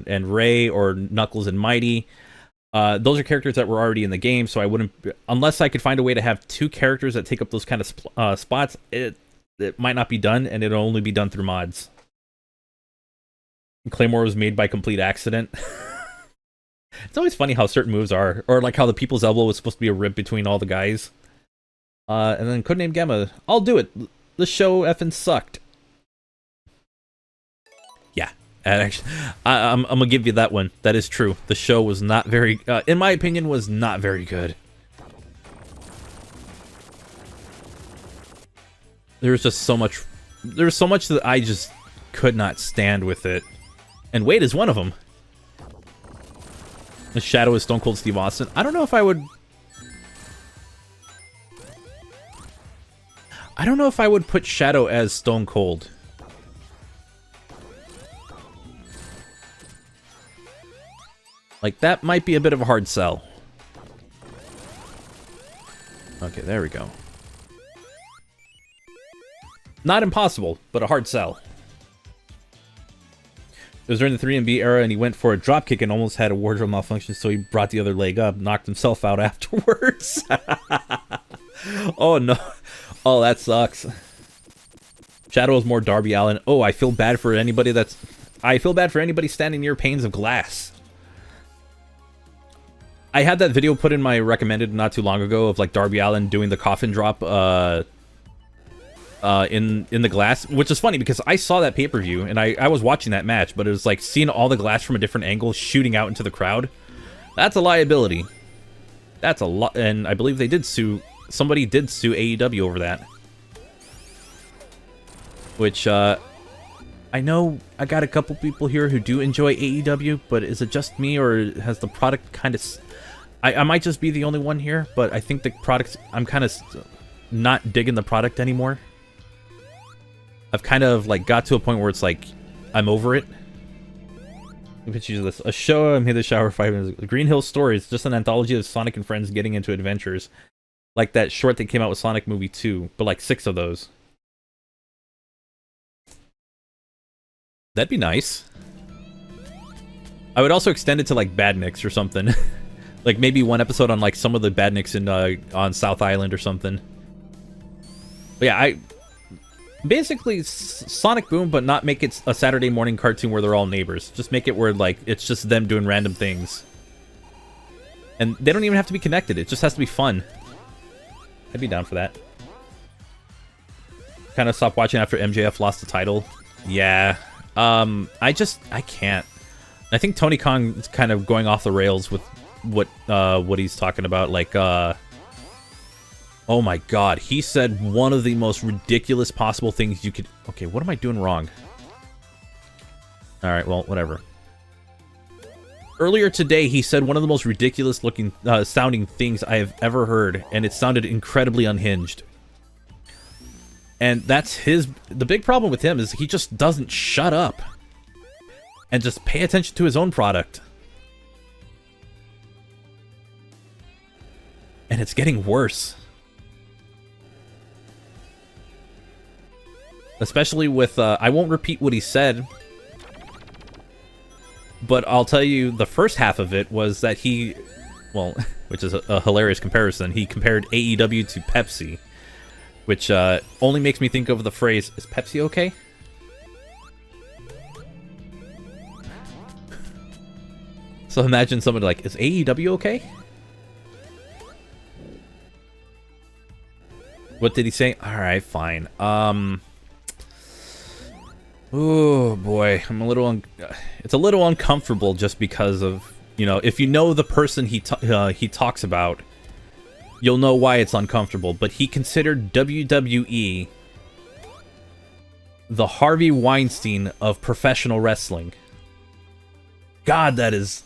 S1: Ray, or Knuckles and Mighty, those are characters that were already in the game, so I wouldn't... Unless I could find a way to have two characters that take up those kind of spots, it might not be done, and it'll only be done through mods. Claymore was made by complete accident. It's always funny how certain moves are, or like how the People's Elbow was supposed to be a rib between all the guys. And then Codename Gamma, I'll do it. The show effing sucked. Yeah, actually, I'm gonna give you that one. That is true. The show was not very, in my opinion, was not very good. There was just so much. There was so much that I just could not stand with it. And Wade is one of them. The Shadow is Stone Cold Steve Austin. I don't know if I would... I don't know if I would put Shadow as Stone Cold. Like, that might be a bit of a hard sell. Okay, there we go. Not impossible, but a hard sell. It was during the 3MB era, and he went for a dropkick and almost had a wardrobe malfunction, so he brought the other leg up, knocked himself out afterwards. Oh, no. Oh, that sucks. Shadow is more Darby Allin. Oh, I feel bad for anybody standing near panes of glass. I had that video put in my recommended not too long ago of like Darby Allin doing the coffin drop in the glass, which is funny because I saw that pay-per-view and I was watching that match, but it was like seeing all the glass from a different angle shooting out into the crowd. That's a liability. That's a lot, and I believe they did sue. Somebody did sue AEW over that. Which, I know I got a couple people here who do enjoy AEW, but is it just me, or has the product kind of... I might just be the only one here, but I think the products... I'm kind of not digging the product anymore. I've kind of, like, got to a point where it's like, I'm over it. Let me use this. A show, I'm here to shower 5 minutes. The Green Hill Story is just an anthology of Sonic and friends getting into adventures. Like that short that came out with Sonic Movie 2, but like 6 of those. That'd be nice. I would also extend it to like Badniks or something. Like maybe one episode on like some of the Badniks in on South Island or something. But yeah, basically Sonic Boom, but not make it a Saturday morning cartoon where they're all neighbors. Just make it where like it's just them doing random things. And they don't even have to be connected. It just has to be fun. I'd be down for that. Kind of stopped watching after MJF lost the title. Yeah. I can't. I think Tony Khan is kind of going off the rails with what he's talking about. Like, oh my god, he said one of the most ridiculous possible things you could... Okay, what am I doing wrong? Alright, well, whatever. Earlier today, he said one of the most ridiculous looking, sounding things I have ever heard, and it sounded incredibly unhinged. And that's the big problem with him is he just doesn't shut up and just pay attention to his own product. And it's getting worse. Especially with, I won't repeat what he said, but I'll tell you the first half of it was that he, well, which is a hilarious comparison, he compared AEW to Pepsi, which only makes me think of the phrase, is Pepsi okay? So imagine somebody like, is AEW okay? What did he say? Alright, fine. Oh boy, I'm a little it's a little uncomfortable just because of, you know, if you know the person he talks about, you'll know why it's uncomfortable. But he considered WWE the Harvey Weinstein of professional wrestling. God, that is...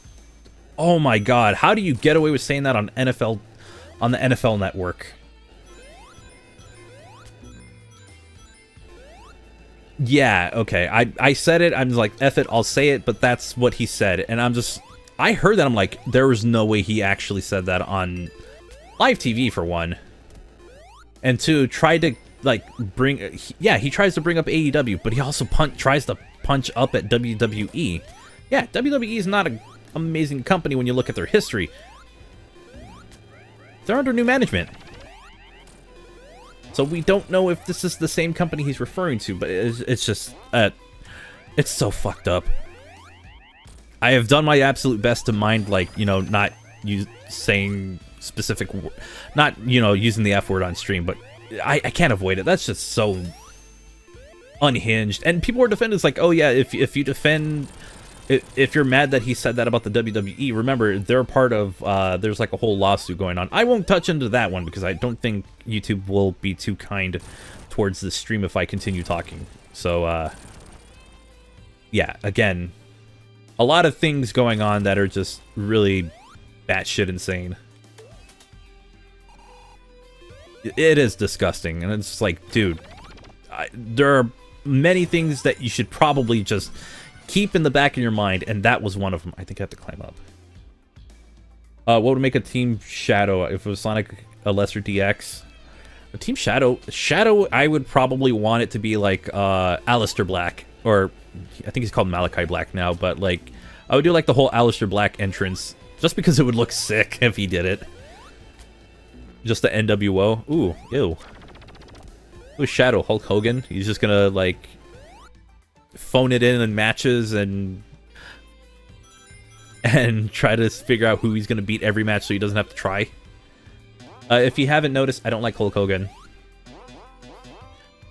S1: Oh my god, how do you get away with saying that on the NFL Network? Yeah, okay, I said it, I'm like, F it, I'll say it, but that's what he said, and I heard that, I'm like, there was no way he actually said that on live TV, for one. And two, tried to, like, he tries to bring up AEW, but he also tries to punch up at WWE. Yeah, WWE is not an amazing company when you look at their history. They're under new management. So we don't know if this is the same company he's referring to, but it's just, it's so fucked up. I have done my absolute best to mind, like, you know, not saying specific, not, you know, using the F word on stream, but I can't avoid it. That's just so unhinged. And people are defending, it's like, oh yeah, if you defend... If you're mad that he said that about the WWE, remember, they're part of, there's like a whole lawsuit going on. I won't touch into that one because I don't think YouTube will be too kind towards the stream if I continue talking. So, yeah, again, a lot of things going on that are just really batshit insane. It is disgusting, and it's like, dude, there are many things that you should probably just... keep in the back of your mind, and that was one of them. I think I have to climb up. What would make a Team Shadow if it was Sonic a lesser DX? A Team Shadow, I would probably want it to be like Aleister Black, or I think he's called Malachi Black now, but like I would do like the whole Aleister Black entrance, just because it would look sick if he did it. Just the NWO. Ooh, ew. It was Shadow, Hulk Hogan. He's just gonna like phone it in matches and and try to figure out who he's going to beat every match so he doesn't have to try. If you haven't noticed, I don't like Hulk Hogan.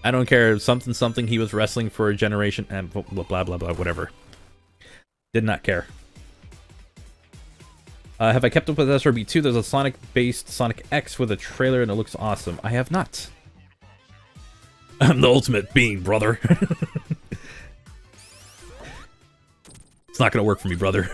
S1: I don't care, something, he was wrestling for a generation, and blah, blah, blah, blah, whatever. Did not care. Have I kept up with SRB 2? There's a Sonic-based Sonic X with a trailer, and it looks awesome. I have not. I'm the ultimate being, brother. It's not gonna work for me, brother.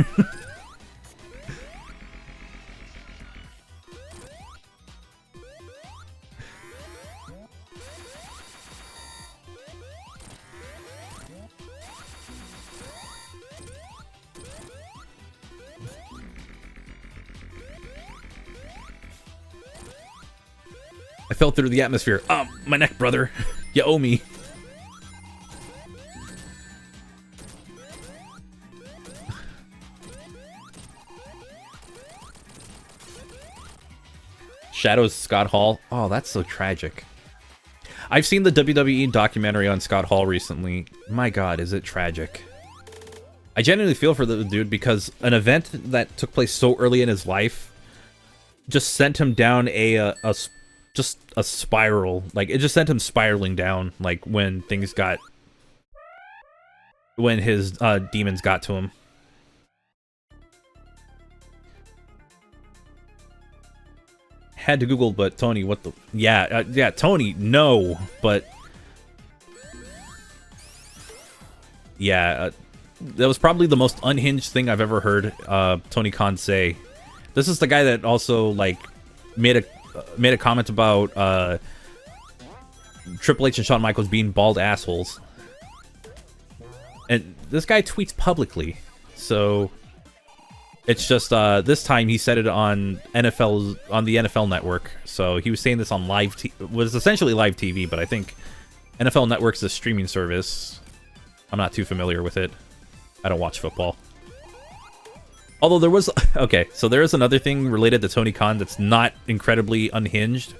S1: I fell through the atmosphere. My neck, brother. You owe me. Shadows Scott Hall. Oh, that's so tragic. I've seen the WWE documentary on Scott Hall recently. My God, is it tragic. I genuinely feel for the dude because an event that took place so early in his life just sent him down a spiral. Like, it just sent him spiraling down, like, when things got... when his demons got to him. Had to Google, but Tony, what the... Yeah, yeah, Tony, no, but... Yeah, that was probably the most unhinged thing I've ever heard Tony Khan say. This is the guy that also, like, made a comment about Triple H and Shawn Michaels being bald assholes. And this guy tweets publicly, so... It's just, this time he said it on the NFL Network. So he was saying this on was essentially live TV, but I think NFL Network's a streaming service. I'm not too familiar with it. I don't watch football. Although there was, okay, so there is another thing related to Tony Khan that's not incredibly unhinged.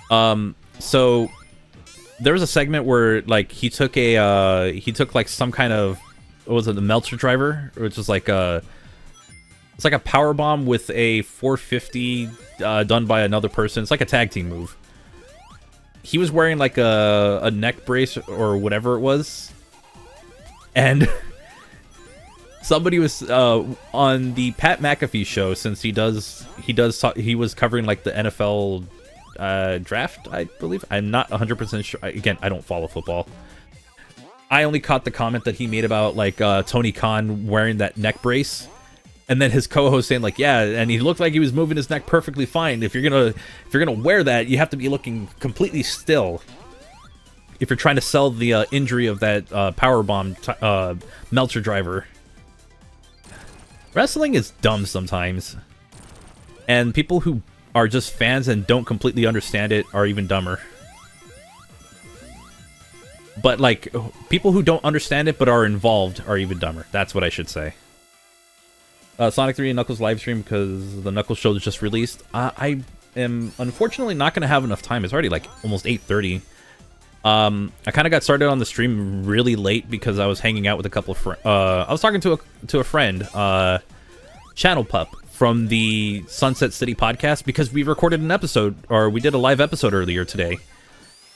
S1: So there was a segment where, like, he took like some kind of, what was it, the Meltzer driver, which is like it's like a power bomb with a 450 done by another person. It's like a tag team move. He was wearing like a neck brace or whatever it was, and somebody was on the Pat McAfee show, since he was covering like the NFL draft, I believe. I'm not 100% sure. Again, I don't follow football. I only caught the comment that he made about like Tony Khan wearing that neck brace. And then his co-host saying like, yeah, and he looked like he was moving his neck perfectly fine. If you're gonna wear that, you have to be looking completely still. If you're trying to sell the injury of that powerbomb Meltzer driver. Wrestling is dumb sometimes, and people who are just fans and don't completely understand it are even dumber. But like, people who don't understand it but are involved are even dumber. That's what I should say. Sonic 3 and Knuckles live stream because the Knuckles show is just released. I am unfortunately not going to have enough time. It's already like almost 8:30. I kind of got started on the stream really late because I was hanging out with a couple of friends. I was talking to a friend, Channel Pup from the Sunset City podcast, because we recorded an episode, or we did a live episode earlier today,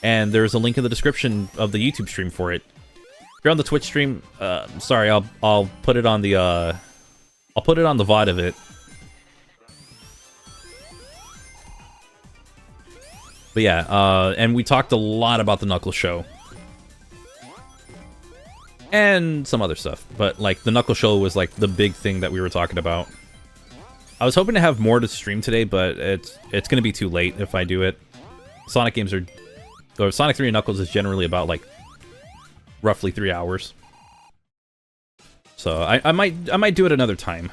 S1: and there's a link in the description of the YouTube stream for it. If you're on the Twitch stream, sorry, I'll put it on the I'll put it on the VOD of it. But yeah, and we talked a lot about the Knuckles show. And some other stuff. But like, the Knuckles show was like the big thing that we were talking about. I was hoping to have more to stream today, but it's going to be too late if I do it. Sonic games are... or Sonic 3 and Knuckles is generally about like roughly 3 hours. So I might do it another time.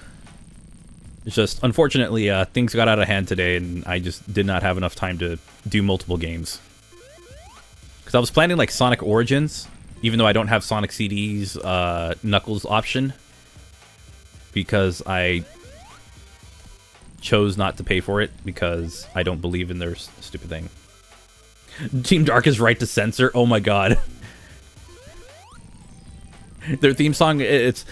S1: It's just, unfortunately, things got out of hand today, and I just did not have enough time to do multiple games. Because I was planning like Sonic Origins, even though I don't have Sonic CD's Knuckles option, because I chose not to pay for it because I don't believe in their stupid thing. Team Dark is right to censor. Oh my god. Their theme song, it's...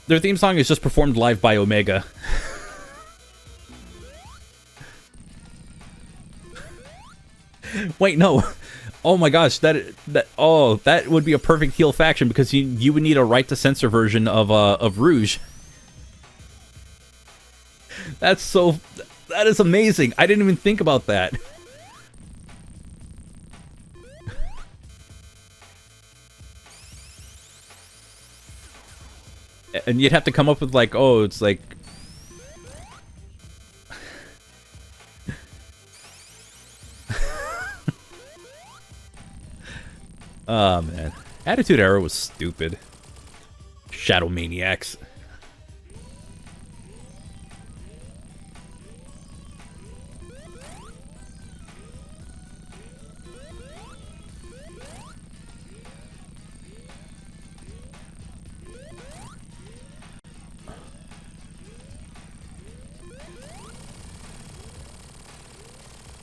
S1: Their theme song is just performed live by Omega. Wait, no. Oh my gosh, that would be a perfect heel faction because you would need a right to censor version of Rouge. That is amazing. I didn't even think about that. And you'd have to come up with like, oh, it's like oh man. Attitude Era was stupid. Shadow Maniacs.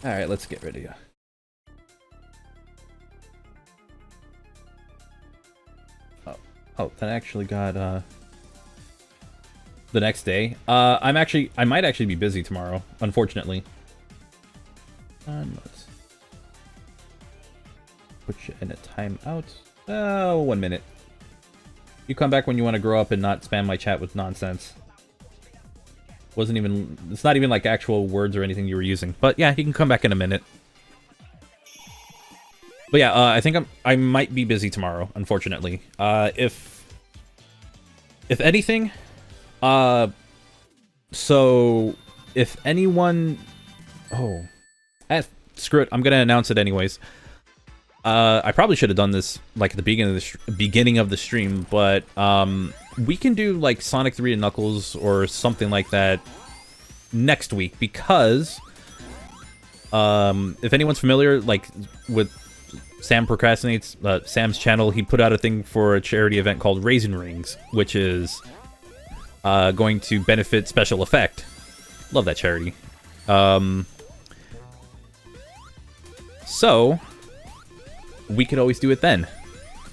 S1: Alright, let's get rid of you. Oh, that actually got, the next day. I might actually be busy tomorrow, unfortunately. Let's put you in a timeout. Oh, 1 minute. You come back when you want to grow up and not spam my chat with nonsense. It's not even like actual words or anything you were using. But yeah, you can come back in a minute. But yeah, I think I might be busy tomorrow, unfortunately. If anything, so if anyone, screw it, I'm gonna announce it anyways. I probably should have done this like at the beginning of the stream, but we can do like Sonic 3 and Knuckles or something like that next week because if anyone's familiar like with Sam Procrastinates, Sam's channel, he put out a thing for a charity event called Raisin Rings, which is going to benefit Special Effect. Love that charity. So we could always do it then,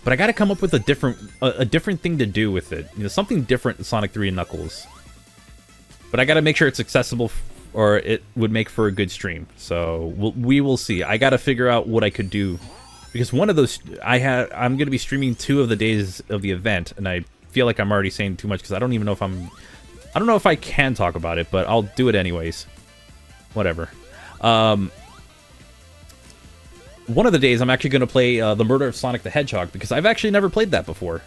S1: but I got to come up with a different thing to do with it. You know, something different than Sonic 3 and Knuckles. But I got to make sure it's accessible, or it would make for a good stream. So we will see. I got to figure out what I could do, because one of those I'm going to be streaming 2 of the days of the event, and I feel like I'm already saying too much because I don't even know if I don't know if I can talk about it, but I'll do it anyways. Whatever. One of the days I'm actually going to play The Murder of Sonic the Hedgehog, because I've actually never played that before.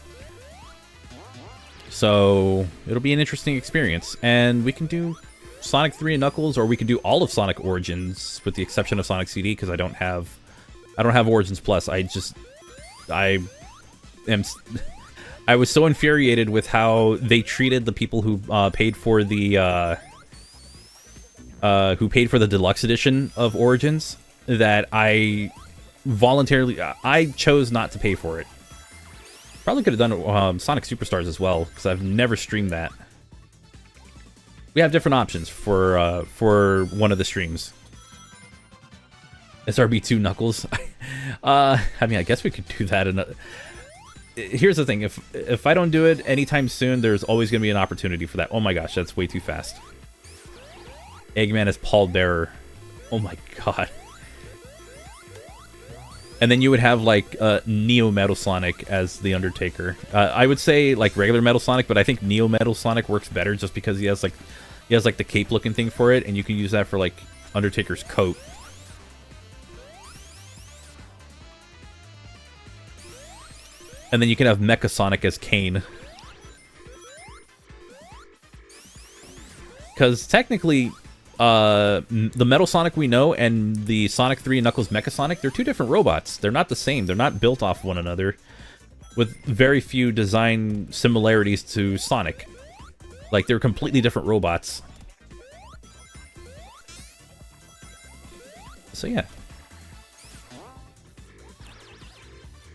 S1: So it'll be an interesting experience. And we can do Sonic 3 and Knuckles, or we can do all of Sonic Origins, with the exception of Sonic CD, because I don't have Origins Plus. I was so infuriated with how they treated the people who paid for the deluxe edition of Origins, that I chose not to pay for it. Probably could have done Sonic Superstars as well, because I've never streamed that. We have different options for one of the streams. SRB2 Knuckles. I mean, I guess we could do that. Here's the thing: if I don't do it anytime soon, there's always going to be an opportunity for that. Oh my gosh, that's way too fast. Eggman is Paul Bearer. Oh my god. And then you would have like Neo Metal Sonic as the Undertaker. I would say like regular Metal Sonic, but I think Neo Metal Sonic works better just because he has like the cape looking thing for it, and you can use that for like Undertaker's coat. And then you can have Mecha Sonic as Kane. Because technically, the Metal Sonic we know and the Sonic 3 and Knuckles Mecha Sonic, they're 2 different robots. They're not the same. They're not built off one another, with very few design similarities to Sonic. Like, they're completely different robots. So yeah.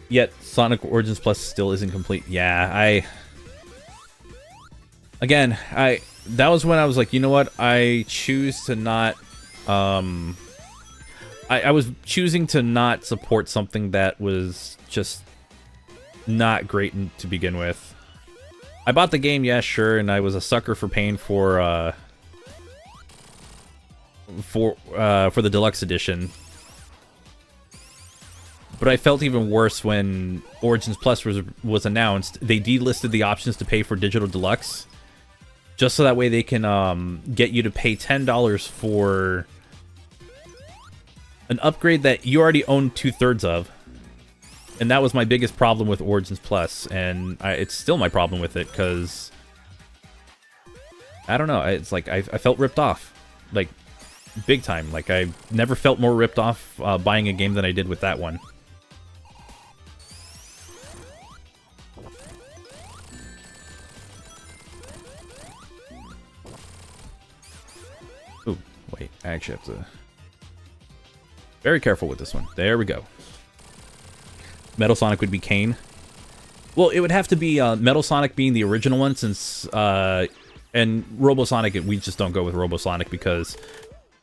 S1: Yet Sonic Origins Plus still isn't complete. Yeah, that was when I was like, you know what? I choose to not, I was choosing to not support something that was just not great to begin with. I bought the game, yeah, sure, and I was a sucker for paying for the deluxe edition. But I felt even worse when Origins Plus was announced. They delisted the options to pay for digital deluxe, just so that way they can get you to pay $10 for an upgrade that you already own 2/3 of. And that was my biggest problem with Origins Plus, and it's still my problem with it, because I don't know, it's like I felt ripped off, like big time. Like I never felt more ripped off buying a game than I did with that one. Ooh, wait, I actually have to... Very careful with this one. There we go. Metal Sonic would be Kane. Well, it would have to be Metal Sonic being the original one, since... and Robo Sonic, we just don't go with Robo Sonic because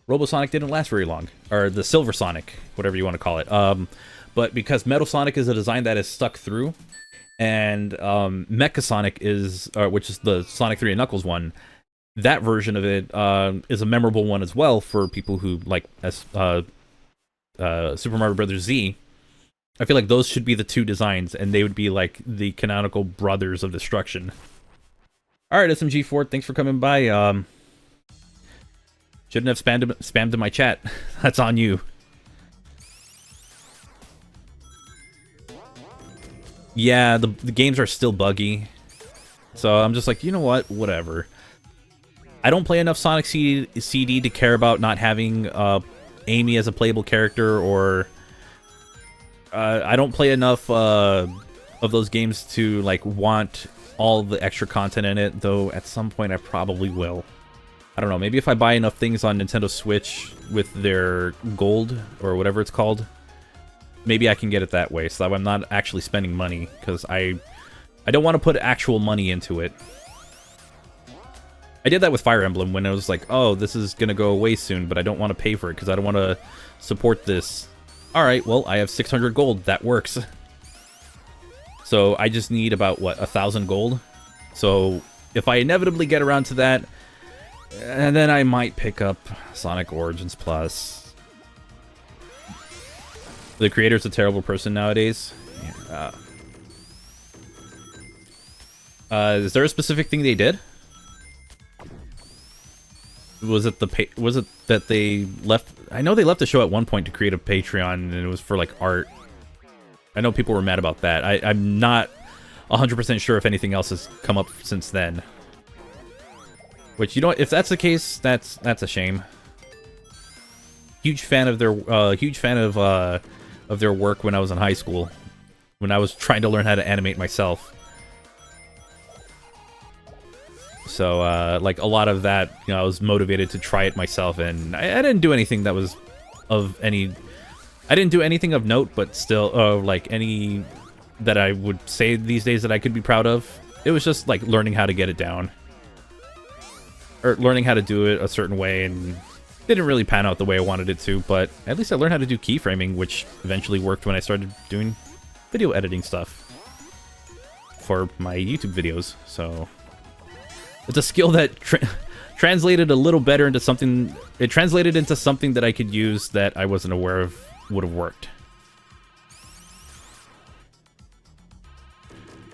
S1: Robo Sonic didn't last very long. Or the Silver Sonic, whatever you want to call it. But because Metal Sonic is a design that is stuck through, and Mecha Sonic is... which is the Sonic 3 and Knuckles one, that version of it is a memorable one as well for people who like Super Mario Bros. Z. I feel like those should be the two designs, and they would be like the canonical brothers of destruction. Alright, SMG4, thanks for coming by. Shouldn't have spammed in my chat. That's on you. Yeah, the games are still buggy. So I'm just like, you know what? Whatever. I don't play enough Sonic CD to care about not having Amy as a playable character, or... I don't play enough of those games to like want all the extra content in it, though at some point I probably will. I don't know, maybe if I buy enough things on Nintendo Switch with their gold, or whatever it's called, maybe I can get it that way, so that I'm not actually spending money, because I don't want to put actual money into it. I did that with Fire Emblem when I was like, oh, this is gonna go away soon, but I don't want to pay for it, because I don't want to support this. Alright, well, I have 600 gold. That works. So I just need about, what, 1,000 gold? So if I inevitably get around to that, and then I might pick up Sonic Origins Plus. The creator's a terrible person nowadays. Is there a specific thing they did? Was it that they left? I know they left the show at one point to create a Patreon, and it was for like art. I know people were mad about that. I'm not 100% sure if anything else has come up since then. Which, you know, if that's the case, that's a shame. Huge fan of their work when I was in high school, when I was trying to learn how to animate myself. So, like, a lot of that, you know, I was motivated to try it myself, and I didn't do anything that was of any... I didn't do anything of note, but still, like, any that I would say these days that I could be proud of. It was just, like, learning how to get it down. Or learning how to do it a certain way, and it didn't really pan out the way I wanted it to, but at least I learned how to do keyframing, which eventually worked when I started doing video editing stuff for my YouTube videos, so... It's a skill that translated a little better into something... It translated into something that I could use that I wasn't aware of would have worked.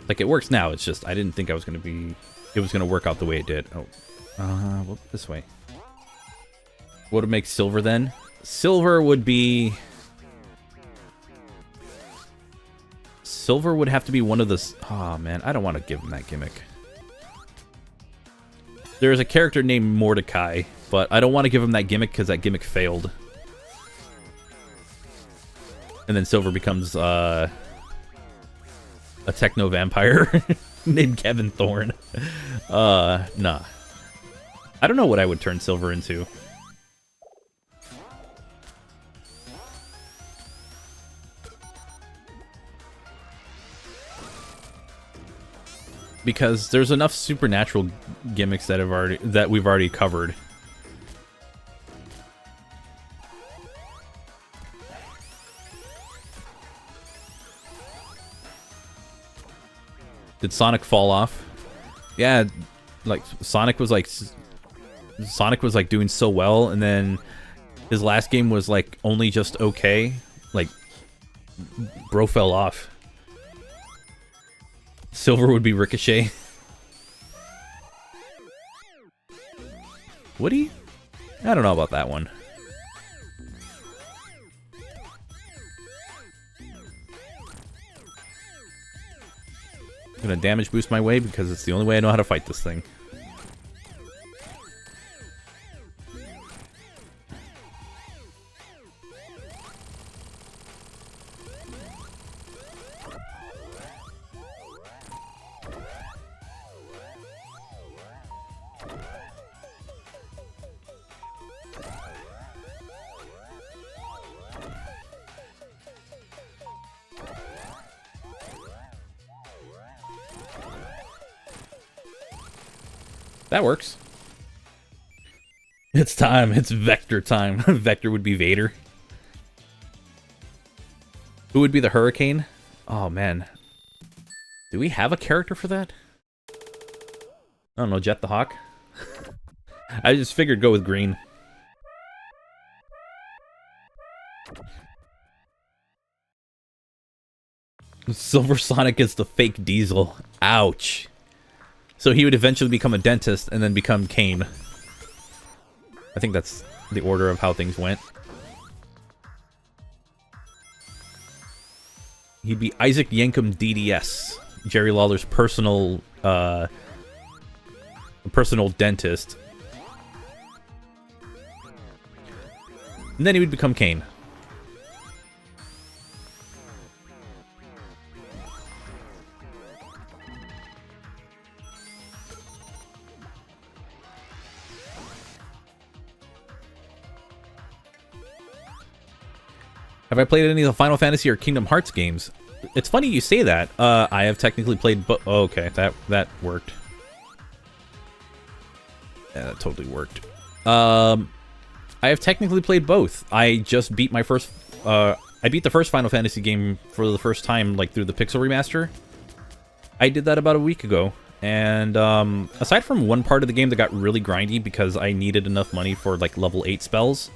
S1: Like, it works now, it's just, I didn't think I was going to be... It was going to work out the way it did. Oh. Well, this way. What would make silver then? Silver would be... Silver would have to be one of the... Oh, man, I don't want to give him that gimmick. There's a character named Mordecai, but I don't want to give him that gimmick because that gimmick failed. And then Silver becomes a techno vampire named Kevin Thorne. Nah. I don't know what I would turn Silver into. Because there's enough supernatural gimmicks that we've already covered. Did Sonic fall off? Yeah, like Sonic was like doing so well, and then his last game was like only just okay. Like, bro fell off. Silver would be Ricochet. Would he? I don't know about that one. I'm gonna damage boost my way because it's the only way I know how to fight this thing. That works. It's time. It's Vector time. Vector would be Vader. Who would be the Hurricane? Oh, man. Do we have a character for that? I don't know, Jet the Hawk? I just figured go with green. Silver Sonic is the fake Diesel. Ouch. So he would eventually become a dentist and then become Kane. I think that's the order of how things went. He'd be Isaac Yankum DDS, Jerry Lawler's personal dentist. And then he would become Kane. Have I played any of the Final Fantasy or Kingdom Hearts games? It's funny you say that. I have technically played oh, okay, that worked. Yeah, that totally worked. I have technically played both. I just beat my first... I beat the first Final Fantasy game for the first time, like, through the Pixel Remaster. I did that about a week ago. And, aside from one part of the game that got really grindy because I needed enough money for, like, level 8 spells,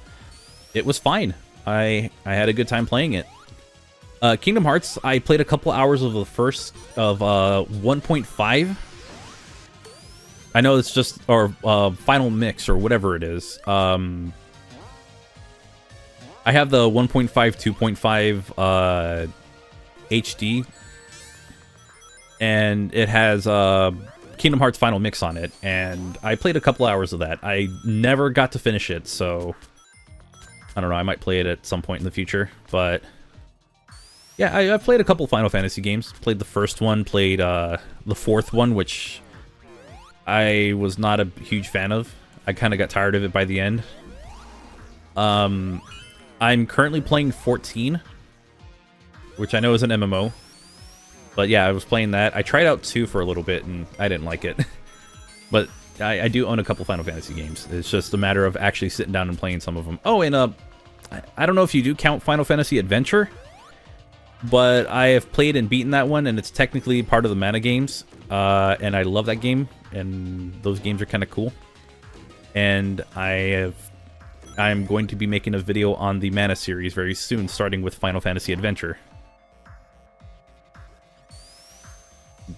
S1: it was fine. I had a good time playing it. Kingdom Hearts, I played a couple hours of the first of 1.5. I know it's just or final mix or whatever it is. I have the 1.5 2.5 HD, and it has Kingdom Hearts final mix on it, and I played a couple hours of that. I never got to finish it, so I don't know, I might play it at some point in the future, but yeah, I've played a couple Final Fantasy games. Played the first one, played the fourth one, which I was not a huge fan of. I kind of got tired of it by the end. I'm currently playing 14, which I know is an MMO, but yeah, I was playing that. I tried out 2 for a little bit, and I didn't like it, but I do own a couple Final Fantasy games. It's just a matter of actually sitting down and playing some of them. Oh, and I don't know if you do count Final Fantasy Adventure, but I have played and beaten that one, and it's technically part of the Mana games. And I love that game, and those games are kind of cool. And I'm going to be making a video on the Mana series very soon, starting with Final Fantasy Adventure.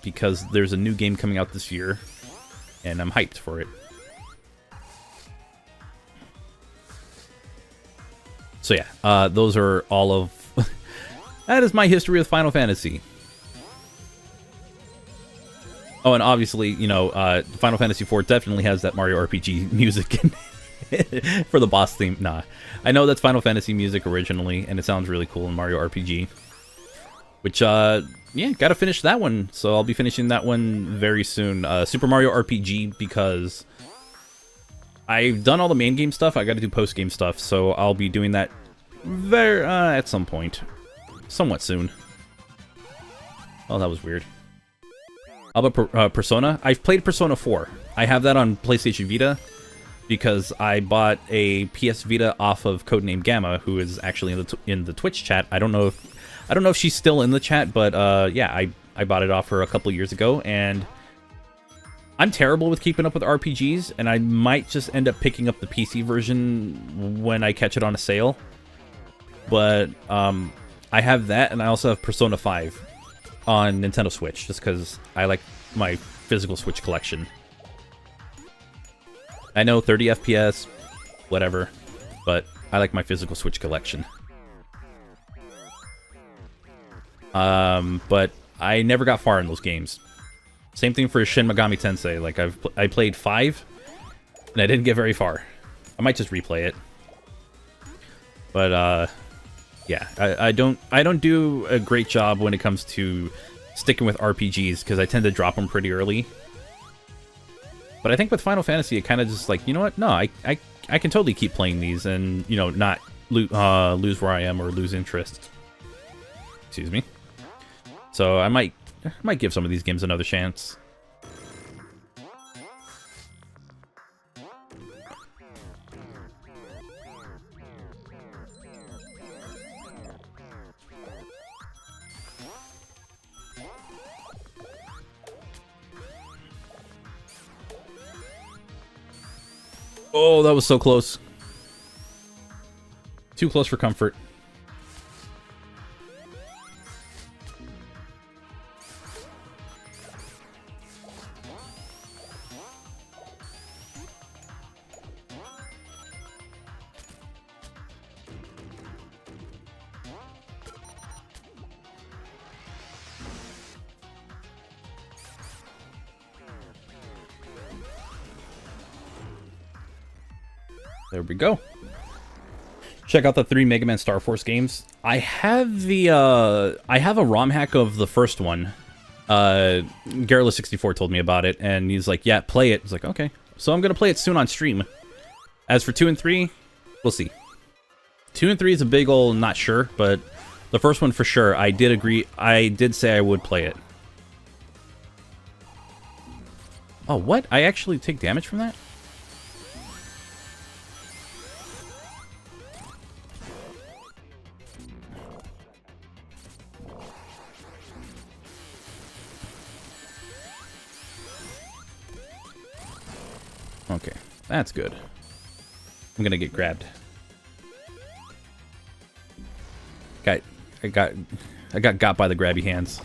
S1: Because there's a new game coming out this year, and I'm hyped for it. So yeah, those are all of... that is my history with Final Fantasy. Oh, and obviously, you know, Final Fantasy IV definitely has that Mario RPG music in it for the boss theme. Nah, I know that's Final Fantasy music originally, and it sounds really cool in Mario RPG. Which, yeah, gotta finish that one, so I'll be finishing that one very soon. Super Mario RPG, because I've done all the main game stuff, I gotta do post-game stuff, so I'll be doing that at some point. Somewhat soon. Oh, that was weird. How about Persona? I've played Persona 4. I have that on PlayStation Vita, because I bought a PS Vita off of Codename Gamma, who is actually in the Twitch chat. I don't know if she's still in the chat, but yeah, I bought it off her a couple years ago, and I'm terrible with keeping up with RPGs, and I might just end up picking up the PC version when I catch it on a sale. But I have that, and I also have Persona 5 on Nintendo Switch, just because I like my physical Switch collection. I know 30 FPS, whatever, but I like my physical Switch collection. But I never got far in those games. Same thing for Shin Megami Tensei. Like I played 5, and I didn't get very far. I might just replay it. But yeah, I don't do a great job when it comes to sticking with RPGs because I tend to drop them pretty early. But I think with Final Fantasy, it kind of just like, you know what? No, I can totally keep playing these and, you know, not lose where I am or lose interest. Excuse me. So I might give some of these games another chance. Oh, that was so close. Too close for comfort. There we go. Check out the 3 Mega Man Star Force games. I have the I have a ROM hack of the first one. Garrula64 told me about it, and he's like, "Yeah, play it." I was like, "Okay." So I'm gonna play it soon on stream. As for 2 and 3, we'll see. 2 and 3 is a big ol' not sure, but the first one for sure. I did agree. I did say I would play it. Oh, what? I actually take damage from that? Okay, that's good. I'm gonna get grabbed. I got by the grabby hands.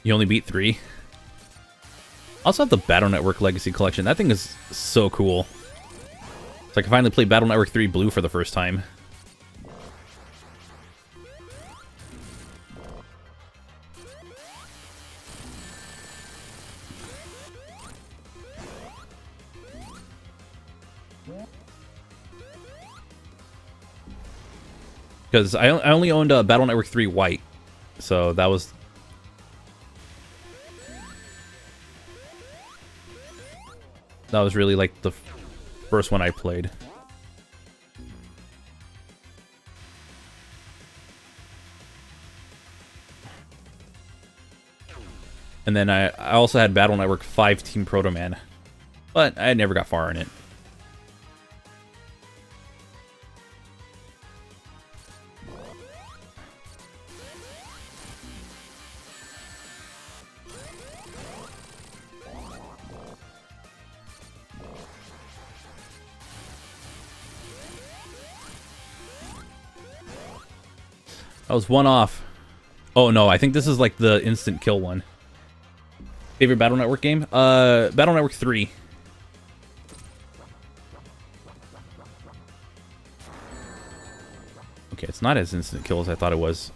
S1: You only beat 3. Also have the Battle Network Legacy Collection. That thing is so cool. It's like I finally played Battle Network 3 Blue for the first time. Because I only owned Battle Network 3 White, so that was... That was really like the first one I played. And then I also had Battle Network 5 Team Proto Man, but I never got far in it. I was one off. Oh no, I think this is like the instant kill one. Favorite Battle Network game? Battle Network 3. Okay, it's not as instant kill as I thought it was.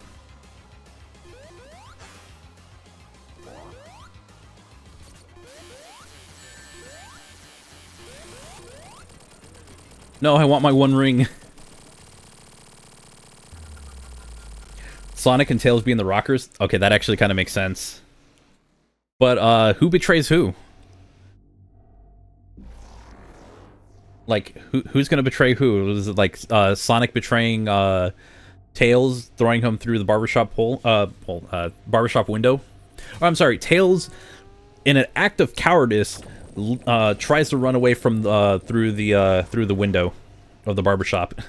S1: No, I want my one ring. Sonic and Tails being the rockers? Okay, that actually kind of makes sense. But, who betrays who? Like, who's gonna betray who? Was it like, Sonic betraying, Tails, throwing him through the barbershop barbershop window? Or, I'm sorry, Tails, in an act of cowardice, tries to run away from, through the window. of the barbershop.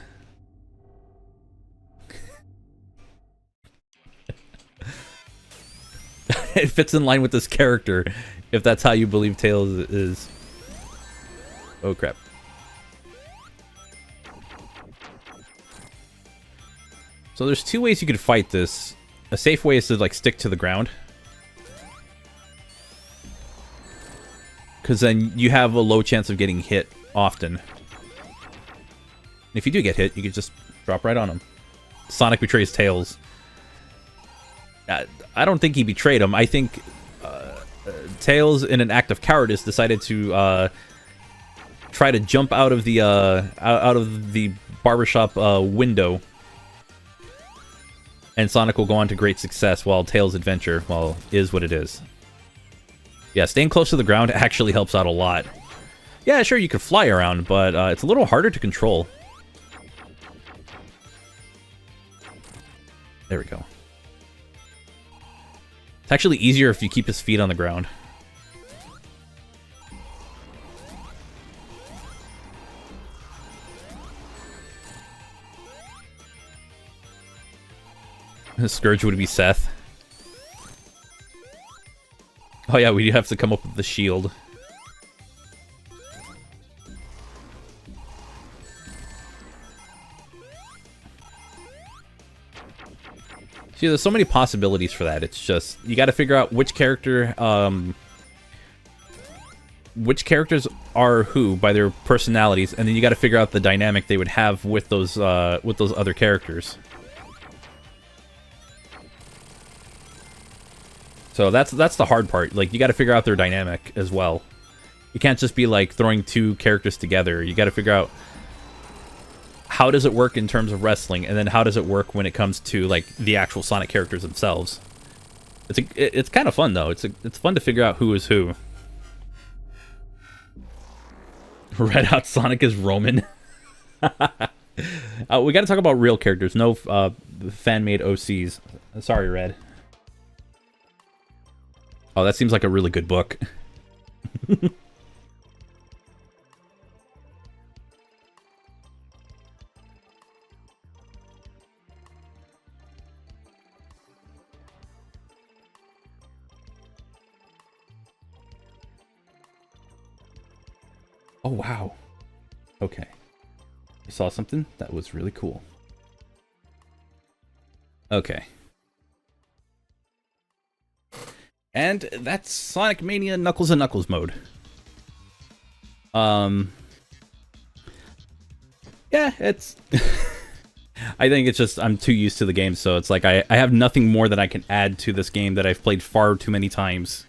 S1: It fits in line with this character, if that's how you believe Tails is. Oh crap. So there's two ways you could fight this. A safe way is to like stick to the ground, because then you have a low chance of getting hit often. If you do get hit, you can just drop right on him. Sonic betrays Tails. I don't think he betrayed him. I think Tails, in an act of cowardice, decided to try to jump out of the barbershop window, and Sonic will go on to great success, while Tails' adventure, well, is what it is. Yeah, staying close to the ground actually helps out a lot. Yeah, sure, you can fly around, but it's a little harder to control. There we go. It's actually easier if you keep his feet on the ground. The Scourge would be Seth. Oh yeah, we have to come up with the shield. See, there's so many possibilities for that. It's just, you gotta figure out which character, which characters are who by their personalities, and then you gotta figure out the dynamic they would have with those other characters. So that's the hard part. Like, you gotta figure out their dynamic as well. You can't just be like throwing two characters together. You gotta figure out how does it work in terms of wrestling, and then how does it work when it comes to like the actual Sonic characters themselves. It's kind of fun though. It's fun to figure out who is who. Red Hot Sonic is Roman. We got to talk about real characters, no fan-made OCs. Sorry, Red. Oh, that seems like a really good book. Oh, wow. Okay. I saw something that was really cool. Okay. And that's Sonic Mania Knuckles and Knuckles mode. Yeah, it's... I think it's just, I'm too used to the game, so it's like I have nothing more that I can add to this game that I've played far too many times.